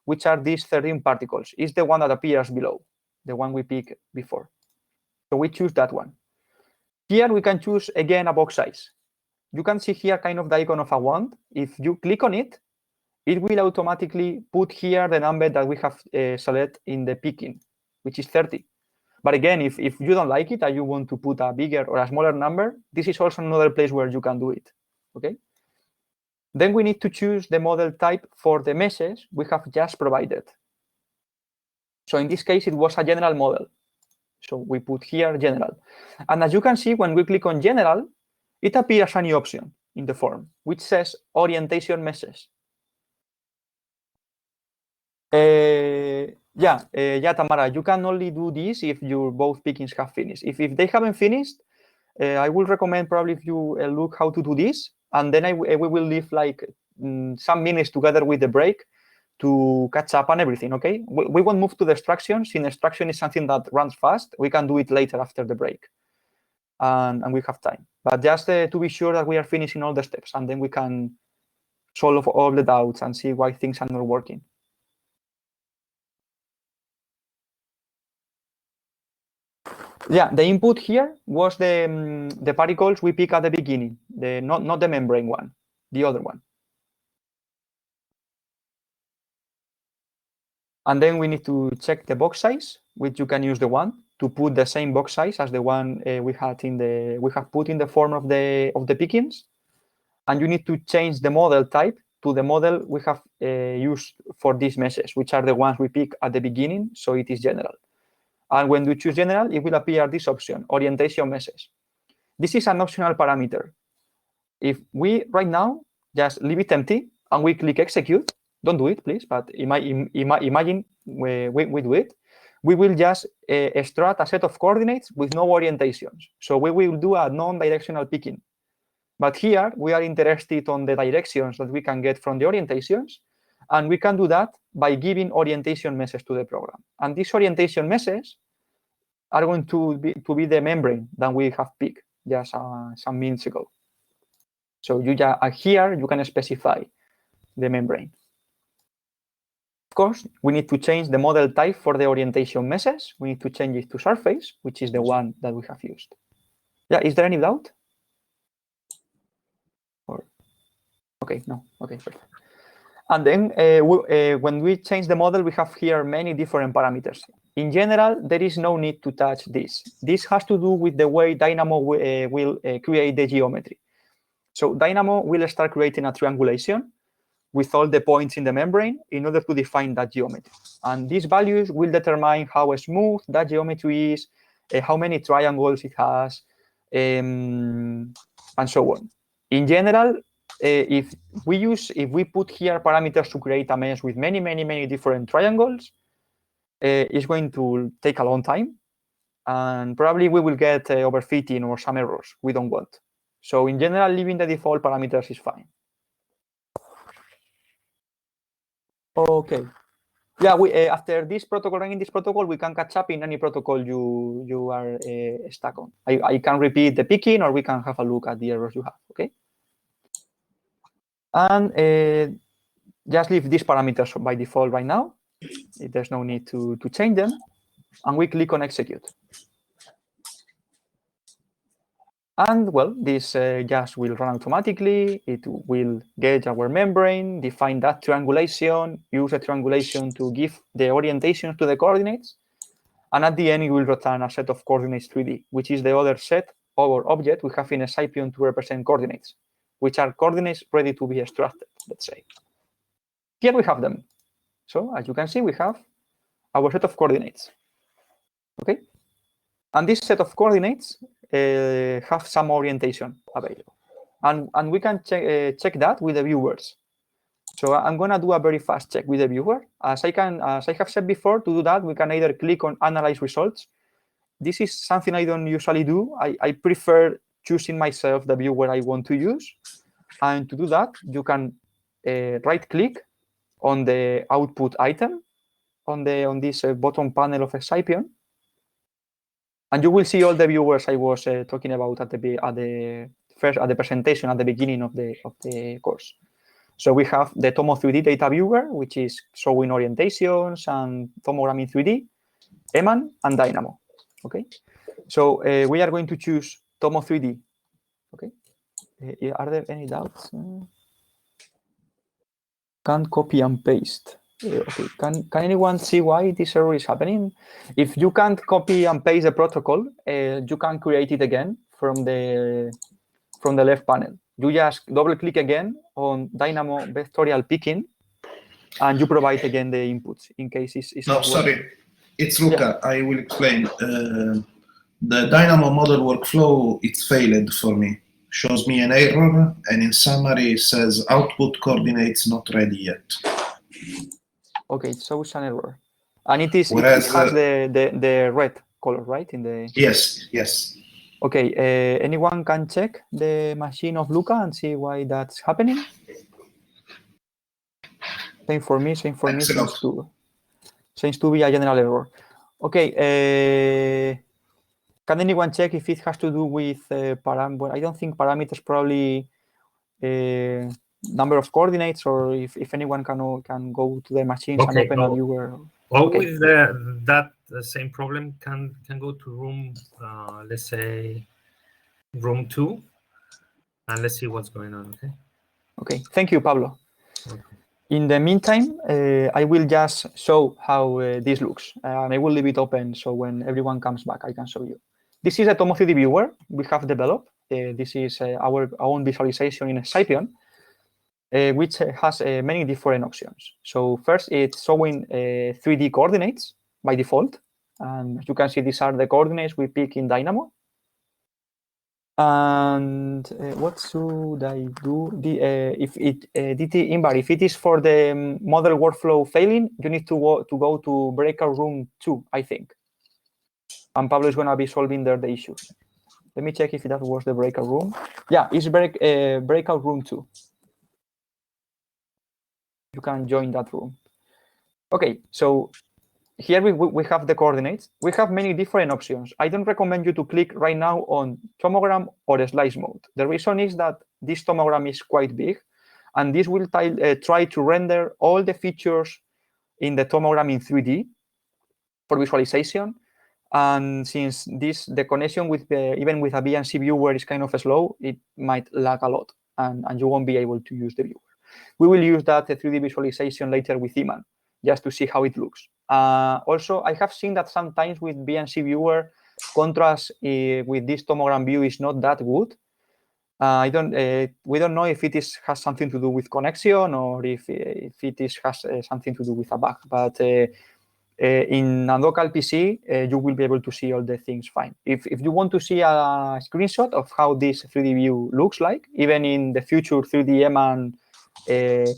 which are these 13 particles. It's the one that appears below, the one we picked before. So we choose that one. Here we can choose, again, a box size. You can see here kind of the icon of a wand. If you click on it, it will automatically put here the number that we have selected in the picking, which is 30. But again, if you don't like it and you want to put a bigger or a smaller number, this is also another place where you can do it, okay? Then we need to choose the model type for the meshes we have just provided. So in this case, it was a general model. So we put here general. And as you can see, when we click on general, it appears a new option in the form, which says orientation meshes. Yeah, Tamara, you can only do this if your both pickings have finished. If they haven't finished, I will recommend probably if you look how to do this, and then we will leave like some minutes together with the break to catch up on everything, okay? We won't move to the extraction. Since extraction is something that runs fast, we can do it later after the break, and we have time. But just to be sure that we are finishing all the steps, and then we can solve all the doubts and see why things are not working. Yeah, the input here was the particles we pick at the beginning, not the membrane one, the other one. And then we need to check the box size, which you can use the one to put the same box size as the one we have put in the form of the pickings. And you need to change the model type to the model we have used for these meshes, which are the ones we pick at the beginning, so it is general. And when you choose general, it will appear this option, orientation meshes. This is an optional parameter. If we, right now, just leave it empty and we click execute, don't do it, please, but imagine we do it, we will just extract a set of coordinates with no orientations. So we will do a non-directional picking. But here, we are interested on the directions that we can get from the orientations, and we can do that by giving orientation meshes to the program. And these orientation meshes are going to be the membrane that we have picked just some minutes ago. So here you can specify the membrane. Of course, we need to change the model type for the orientation meshes. We need to change it to surface, which is the one that we have used. Yeah, is there any doubt? Or okay, no, okay, perfect. And then when we change the model, we have here many different parameters. In general, there is no need to touch this. This has to do with the way Dynamo will create the geometry. So Dynamo will start creating a triangulation with all the points in the membrane in order to define that geometry. And these values will determine how smooth that geometry is, how many triangles it has, and so on. In general, if we put here parameters to create a mesh with many different triangles, it's going to take a long time, and probably we will get overfitting or some errors we don't want. So in general, leaving the default parameters is fine. Okay. Yeah, after this protocol, running this protocol, we can catch up in any protocol you are stuck on. I can repeat the picking, or we can have a look at the errors you have, okay? And just leave these parameters by default right now. There's no need to change them. And we click on execute. And well, this just will run automatically. It will get our membrane, define that triangulation, use the triangulation to give the orientation to the coordinates. And at the end, it will return a set of coordinates 3D, which is the other set or object we have in a Scipion to represent coordinates. which are coordinates ready to be extracted, let's say. Here we have them. So as you can see, we have our set of coordinates. Okay, and this set of coordinates have some orientation available, and we can check that with the viewers. So I'm gonna do a very fast check with the viewer. As I have said before, to do that we can either click on Analyze Results. This is something I don't usually do. I prefer choosing myself the viewer I want to use, and to do that you can right-click on the output item on this bottom panel of a Scipion, and you will see all the viewers I was talking about at the presentation at the beginning of the course. So we have the Tomo 3D data viewer, which is showing orientations and tomography in 3D, Eman, and Dynamo. Okay, so we are going to choose Tomo 3D. Okay, are there any doubts? Can't copy and paste. Okay, can anyone see why this error is happening? If you can't copy and paste the protocol, you can create it again from the left panel. You just double click again on Dynamo Vectorial picking, and you provide again the inputs in case it's no, not sorry, working. it's Luca. Yeah. I will explain. The Dynamo model workflow, it's failed for me. Shows me an error, and in summary says output coordinates not ready yet. Okay, it shows an error, and it has the red color, right? In the yes. Okay, anyone can check the machine of Luca and see why that's happening. Same for me. Seems to be a general error. Okay. Can anyone check if it has to do with parameters? I don't think parameters, probably number of coordinates, or if anyone can go to the machines and open a viewer. With that same problem, can go to room, let's say room 2, and let's see what's going on. Okay. Thank you, Pablo. Okay. In the meantime, I will just show how this looks, and I will leave it open so when everyone comes back, I can show you. This is a Tomo 3D viewer we have developed. This is our own visualization in a Scipion, which has many different options. So first, it's showing 3D coordinates by default. And as you can see, these are the coordinates we pick in Dynamo. And what should I do? If it is for the model workflow failing, you need to go to breakout room 2, I think. And Pablo is going to be solving there the issues. Let me check if that was the breakout room. Yeah, it's breakout room 2. You can join that room. Okay, so here we have the coordinates. We have many different options. I don't recommend you to click right now on tomogram or slice mode. The reason is that this tomogram is quite big, and this will try to render all the features in the tomogram in 3D for visualization. And since the connection with even with a VNC viewer is kind of slow, it might lag a lot, and you won't be able to use the viewer. We will use that 3D visualization later with Iman, just to see how it looks. Also, I have seen that sometimes with VNC viewer, contrast with this tomogram view is not that good. We don't know if it has something to do with connection or if it has something to do with a bug. But in a local PC, you will be able to see all the things fine. If you want to see a screenshot of how this 3D view looks like, even in the future 3D Eman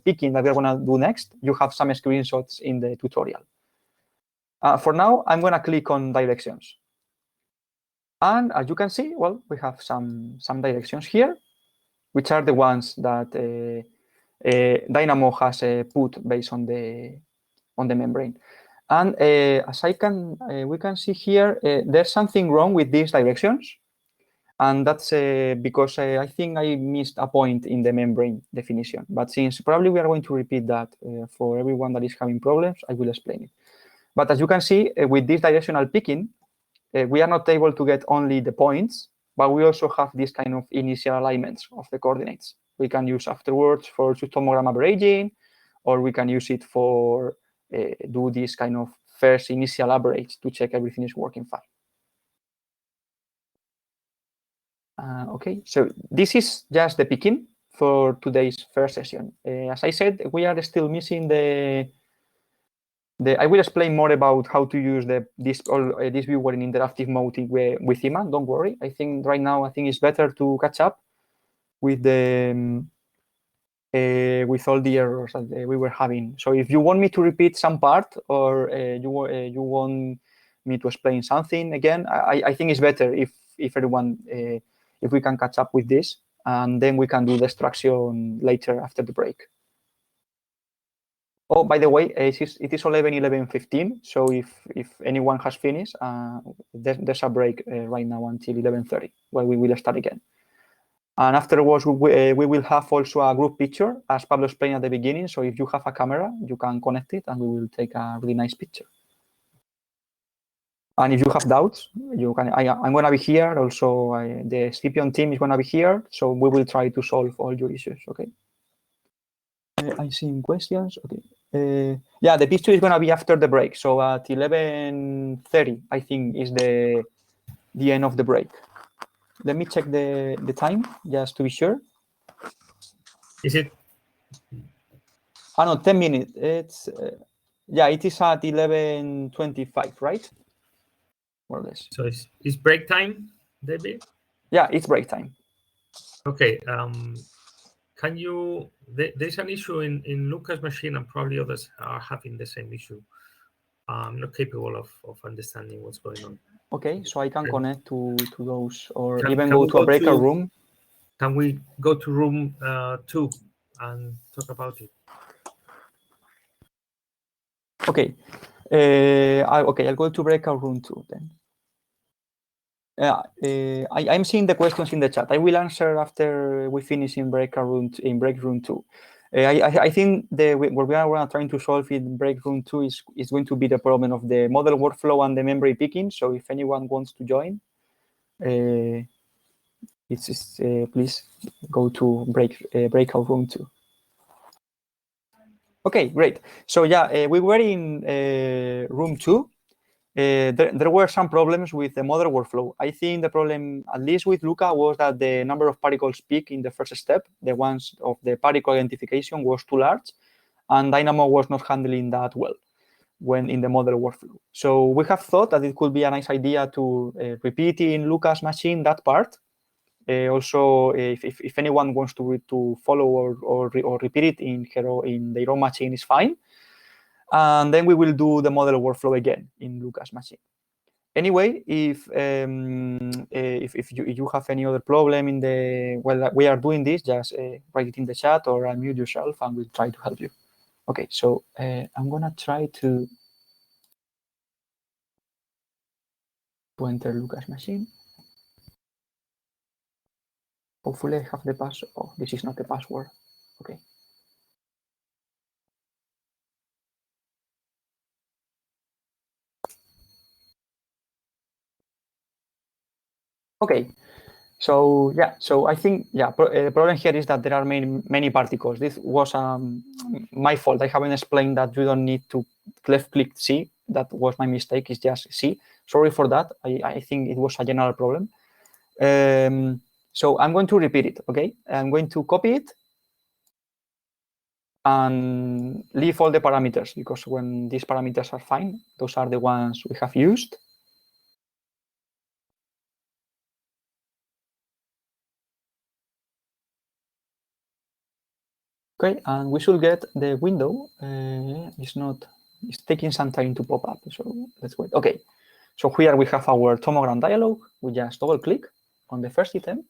picking that we're going to do next, you have some screenshots in the tutorial. For now, I'm going to click on directions. And as you can see, well, we have some directions here, which are the ones that Dynamo has put based on the membrane. And as we can see here, there's something wrong with these directions. And that's because I think I missed a point in the membrane definition. But since probably we are going to repeat that for everyone that is having problems, I will explain it. But as you can see, with this directional picking, we are not able to get only the points, but we also have this kind of initial alignments of the coordinates. We can use afterwards for tomogram averaging, or we can use it for do this kind of first initial average to check everything is working fine. Okay, so this is just the picking for today's first session. As I said, we are still missing the I will explain more about how to use this viewer in interactive mode with Iman. Don't worry. I think right now it's better to catch up with the with all the errors that we were having. So if you want me to repeat some part, or you want me to explain something again, I think it's better if everyone if we can catch up with this, and then we can do the extraction later after the break. Oh, by the way, it is 11:15. So if anyone has finished, there's a break right now until 11:30, where we will start again. And afterwards, we will have also a group picture, as Pablo explained at the beginning. So if you have a camera, you can connect it, and we will take a really nice picture. And if you have doubts, you can. I'm going to be here. Also, the Scipion team is going to be here. So we will try to solve all your issues. Okay. I see questions. Okay. Yeah, the picture is going to be after the break. So at 11:30, I think, is the end of the break. Let me check the time just to be sure. Is it? Oh no, 10 minutes. It's yeah, it is at 11:25, right? More or less. So it's break time, David? Yeah, it's break time. Okay. Can you? There's an issue in Lucas' machine, and probably others are having the same issue. I'm not capable of understanding what's going on. Okay, so I can connect to those, or Can even go to a breakout room. Can we go to room 2 and talk about it? Okay. I'll go to breakout room 2 then. I'm seeing the questions in the chat. I will answer after we finish in break room 2. I think what we are trying to solve in break room 2 is going to be the problem of the model workflow and the memory picking. So if anyone wants to join, please go to breakout room 2. Okay, great. So yeah, we were in room 2. There were some problems with the model workflow. I think the problem, at least with Luca, was that the number of particles peaked in the first step, the ones of the particle identification, was too large, and Dynamo was not handling that well when in the model workflow. So we have thought that it could be a nice idea to repeat in Luca's machine that part. Also, if anyone wants to follow or repeat it in their own machine, is fine. And then we will do the model workflow again in Luca's machine. Anyway, if you have any other problem while we are doing this, just write it in the chat or unmute yourself, and we'll try to help you. Okay, so I'm gonna try to enter Luca's machine. Hopefully, I have the password. Oh, this is not the password. Okay. Okay, so yeah, so I think the problem here is that there are many particles. This was my fault. I haven't explained that you don't need to left-click C. That was my mistake. It's just C. Sorry for that. I think it was a general problem. So I'm going to repeat it. Okay, I'm going to copy it and leave all the parameters, because when these parameters are fine, those are the ones we have used. Okay, and we should get the window. It's taking some time to pop up, so let's wait. Okay, so here we have our tomogram dialog. We just double click on the first item.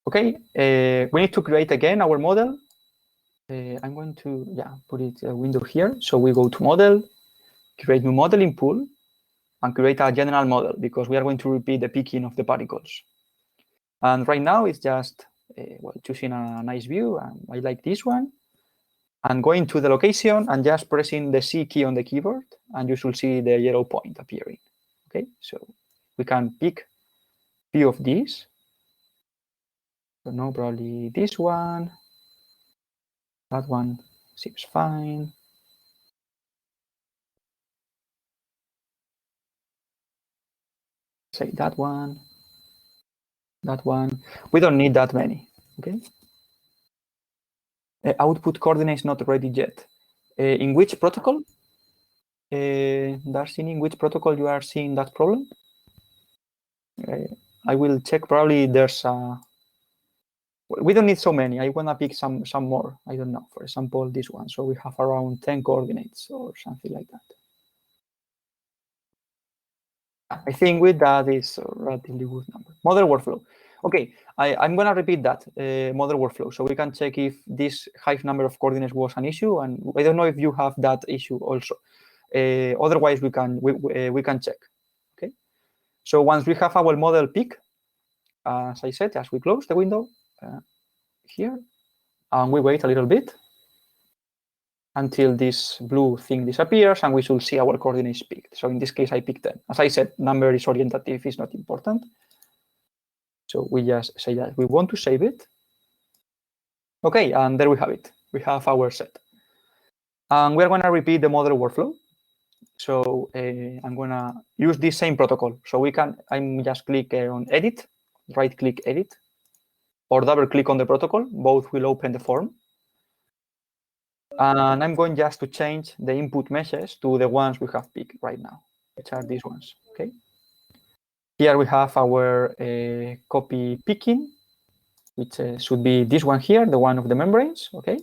Okay, we need to create again our model. I'm going to put it a window here. So we go to model, create new modeling pool, and create a general model, because we are going to repeat the picking of the particles. And right now it's just choosing a nice view, and I like this one. And going to the location and just pressing the C key on the keyboard, and you should see the yellow point appearing. Okay, so we can pick few of these. don't know, probably this one. That one seems fine. Say that one. That one. We don't need that many, okay? Output coordinates not ready yet. In which protocol? Darcy, in which protocol you are seeing that problem? I will check. Probably there's a. We don't need so many. I wanna pick some more. I don't know. For example, this one. So we have around 10 coordinates or something like that. I think with that is a relatively good number. Model workflow. Okay, I'm gonna repeat that model workflow so we can check if this high number of coordinates was an issue, and I don't know if you have that issue also. Otherwise, we can check. Okay. So once we have our model peak, as I said, as we close the window here, and we wait a little bit until this blue thing disappears, and we should see our coordinates peaked. So in this case, I picked 10. As I said, number is orientative, is not important. So we just say that we want to save it. Okay, and there we have it. We have our set. And we're going to repeat the model workflow. So I'm going to use this same protocol. So I'm just click on edit, right click edit, or double click on the protocol. Both will open the form. And I'm going just to change the input meshes to the ones we have picked right now, which are these ones, okay? Here we have our copy picking, which should be this one here, the one of the membranes, okay?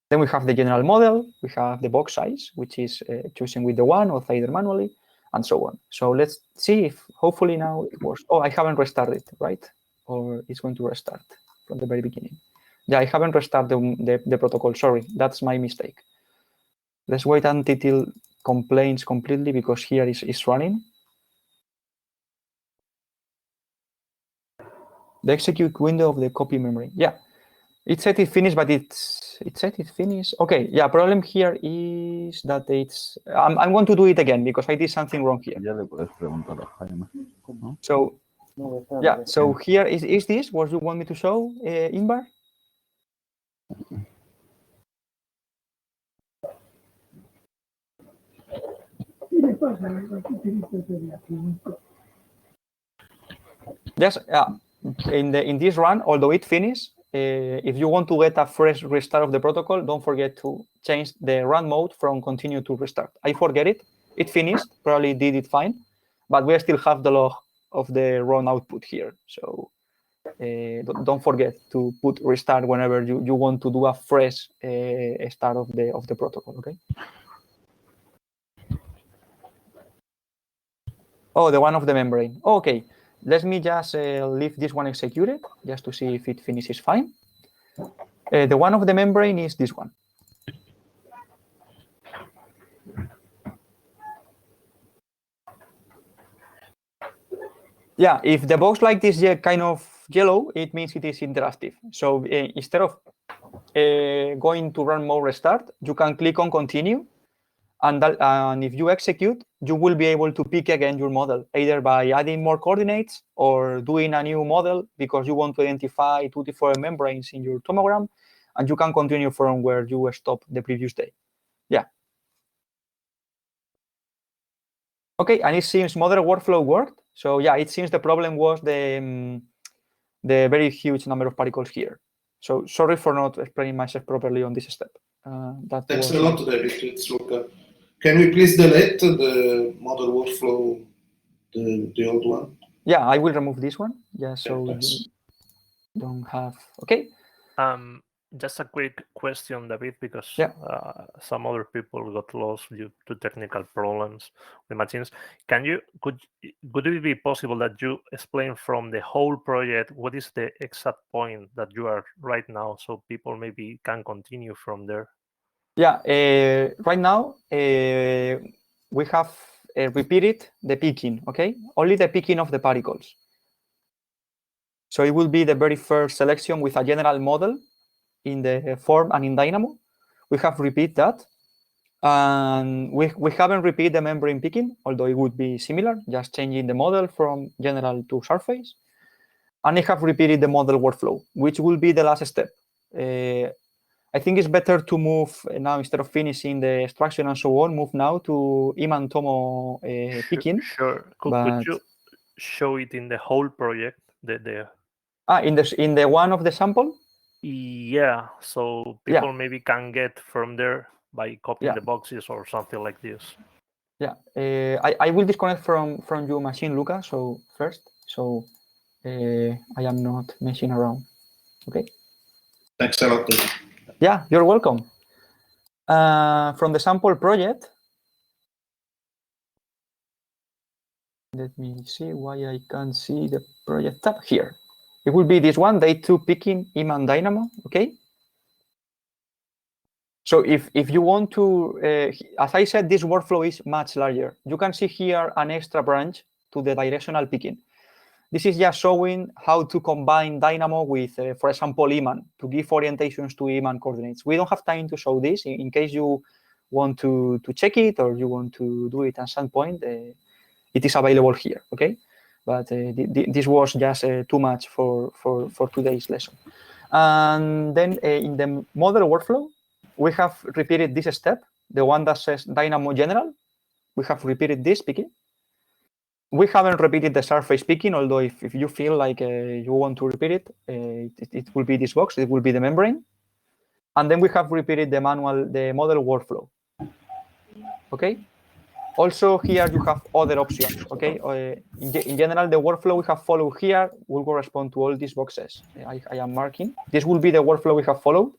Then we have the general model, we have the box size, which is choosing with the one or either manually, and so on. So let's see if hopefully now it works. Oh, I haven't restarted, right? Or it's going to restart from the very beginning. Yeah, I haven't restarted the protocol, sorry, that's my mistake. Let's wait until it complains completely because here is running. The execute window of the copy memory. Yeah, it said it finished, but it said it finished. Okay, yeah, problem here is that it's. I'm going to do it again because I did something wrong here. So, yeah, so here is this what you want me to show, Inbar? Yes, in this run, although it finished, if you want to get a fresh restart of the protocol, don't forget to change the run mode from continue to restart. I forget it. It finished, probably did it fine, but we still have the log of the run output here. So don't forget to put restart whenever you want to do a fresh start of the protocol, okay? Oh, the one of the membrane. Okay. Let me just leave this one executed just to see if it finishes fine. The one of the membrane is this one. Yeah, if the box like this kind of yellow, it means it is interactive. So instead of going to run mode restart, you can click on continue. And if you execute, you will be able to pick again your model, either by adding more coordinates or doing a new model because you want to identify 2 different membranes in your tomogram, and you can continue from where you stopped the previous day. Yeah. Okay, and it seems model workflow worked. So yeah, it seems the problem was the very huge number of particles here. So sorry for not explaining myself properly on this step. Thanks a lot, David. It's Luca. Can we please delete the model workflow, the old one? Yeah, I will remove this one. Yeah, so you don't have. Okay. Just a quick question, David, because some other people got lost due to technical problems with machines. Could it be possible that you explain from the whole project what is the exact point that you are right now, so people maybe can continue from there? Yeah, right now we have repeated the picking, okay? Only the picking of the particles. So it will be the very first selection with a general model in the form and in Dynamo. We have repeated that. And we haven't repeated the membrane picking, although it would be similar, just changing the model from general to surface. And I have repeated the model workflow, which will be the last step. I think it's better to move now, instead of finishing the extraction and so on, move now to Im and Tomo picking. Sure. Could you show it in the whole project? In the one of the sample? Yeah, so people maybe can get from there by copying the boxes or something like this. Yeah, I will disconnect from your machine, Luca. So first, I am not messing around. Okay. Thanks a lot. Yeah, you're welcome. From the sample project, let me see why I can't see the project tab here. It will be this one, day 2 picking Im and Dynamo. Okay. So if you want to, as I said, this workflow is much larger. You can see here an extra branch to the directional picking. This is just showing how to combine Dynamo with, for example, Iman to give orientations to Iman coordinates. We don't have time to show this. In case you want to check it or you want to do it at some point, it is available here, okay? But this was just too much for today's lesson. And then in the model workflow, we have repeated this step, the one that says Dynamo General. We have repeated this picking. We haven't repeated the surface picking, although if you feel like you want to repeat it, it will be this box, it will be the membrane. And then we have repeated the model workflow. Okay. Also here you have other options. Okay. In general, the workflow we have followed here will correspond to all these boxes I am marking. This will be the workflow we have followed.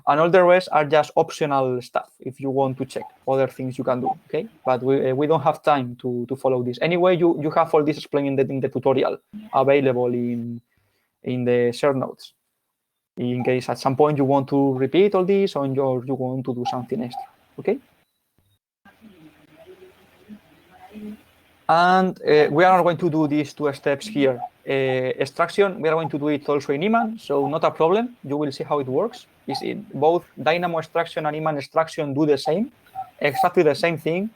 And all the rest are just optional stuff if you want to check other things you can do, okay? But we don't have time to follow this. Anyway, you have all this explained in the tutorial available in the shared notes. In case at some point you want to repeat all this or you want to do something extra, okay? And we are not going to do these 2 steps here. Extraction, we are going to do it also in Iman, so not a problem. You will see how it works. Both Dynamo extraction and Iman extraction do the same, exactly the same thing,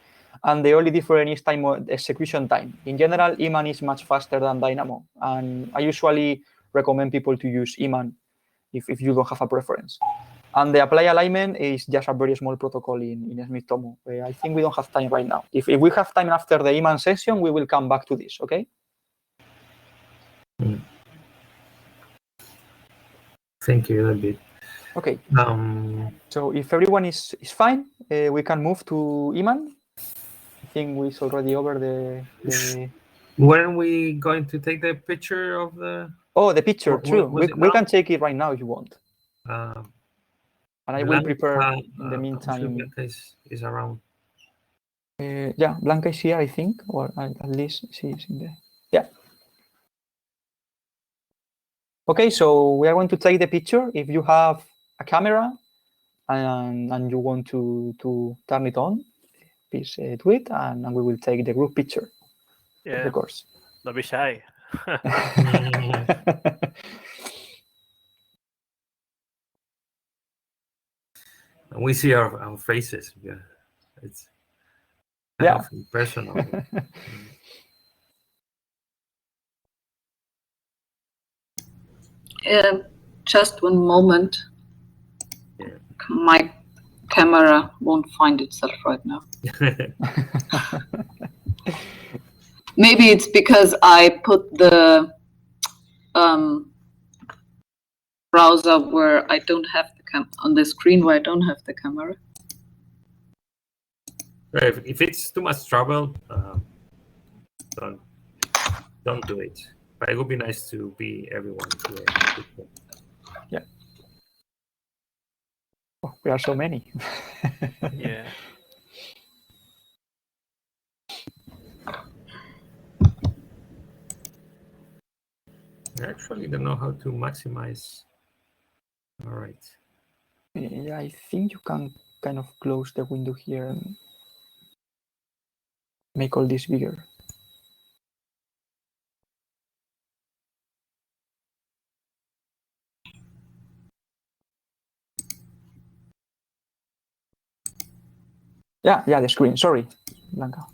and the only difference is execution time. In general, Iman is much faster than Dynamo, and I usually recommend people to use Iman if you don't have a preference. And the apply alignment is just a very small protocol in Smith Tomo. I think we don't have time right now. If we have time after the Iman session, we will come back to this, okay? Thank you, David. Okay. So if everyone is fine, we can move to Iman. I think we're already over the... Weren't we going to take the picture of the... Oh, the picture, true. We can take it right now if you want. And I will prepare in the meantime. Blanca is around. Yeah, Blanca is here, I think, or at least she is in there. Yeah. Okay, so we are going to take the picture. If you have a camera and you want to turn it on, please do it, and we will take the group picture of the course. Don't be shy. We see our faces. Yeah, it's personal. Just one moment. Yeah. My camera won't find itself right now. Maybe it's because I put the browser where I don't have the on the screen where I don't have the camera. If it's too much trouble, don't do it. But it would be nice to be everyone here. Yeah. Oh, we are so many. Yeah. I actually don't know how to maximize. All right. Yeah, I think you can kind of close the window here and make all this bigger. Yeah, the screen. Sorry, Blanca.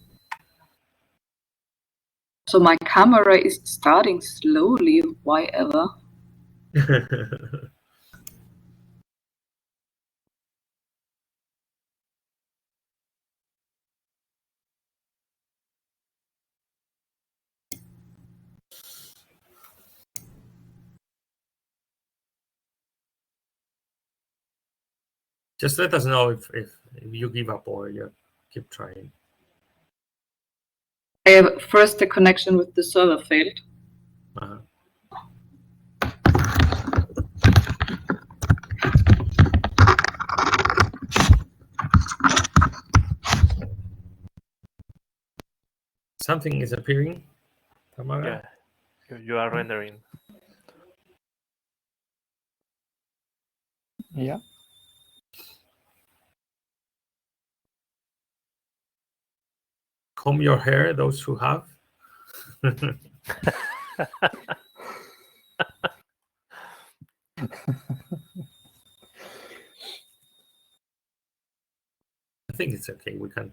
So my camera is starting slowly. Why ever? Just let us know if you give up or you keep trying. First, the connection with the server failed. Uh-huh. Something is appearing, Tamara? Yeah, you are rendering. Yeah. Comb your hair, those who have. I think it's okay. We can.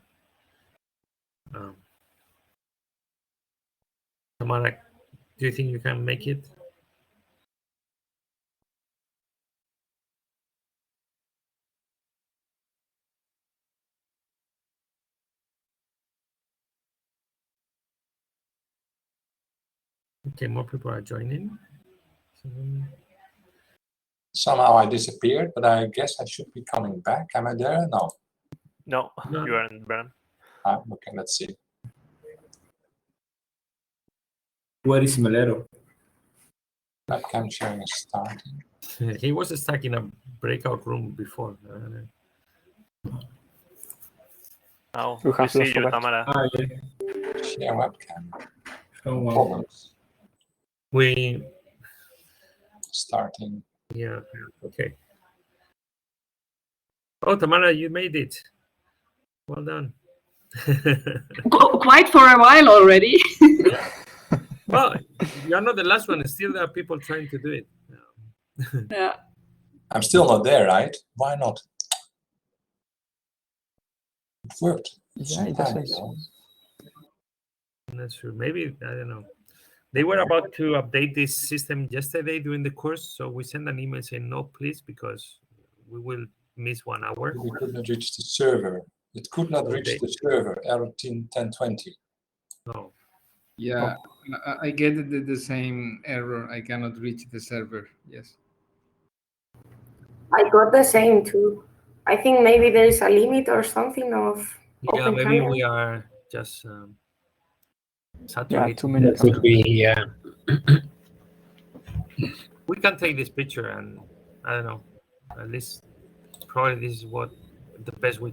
Tamara, do you think you can make it? Okay, more people are joining. Somehow I disappeared, but I guess I should be coming back. Am I there? No. No, you aren't, Bram. Okay, let's see. Where is Melero? Webcam sharing is starting. He was stuck in a breakout room before. Oh, we see you, Tamara. Share webcam. Problems. We starting. Yeah. Okay. Oh, Tamara, you made it. Well done. Quite for a while already. Well, you're not the last one. Still, there are people trying to do it. Yeah. I'm still not there, right? Why not? It worked. Yeah, it does. I'm not sure. Maybe, I don't know. They were about to update this system yesterday during the course, so we sent an email saying no, please, because we will miss 1 hour. We could not reach the server. It could not reach the server, error 1020. No. Yeah, I get the same error. I cannot reach the server. Yes. I got the same too. I think maybe there is a limit or something of Yeah, open maybe camera. we are just Yeah, 2 minutes. Could be, yeah. We can take this picture and I don't know. At least probably this is what the best we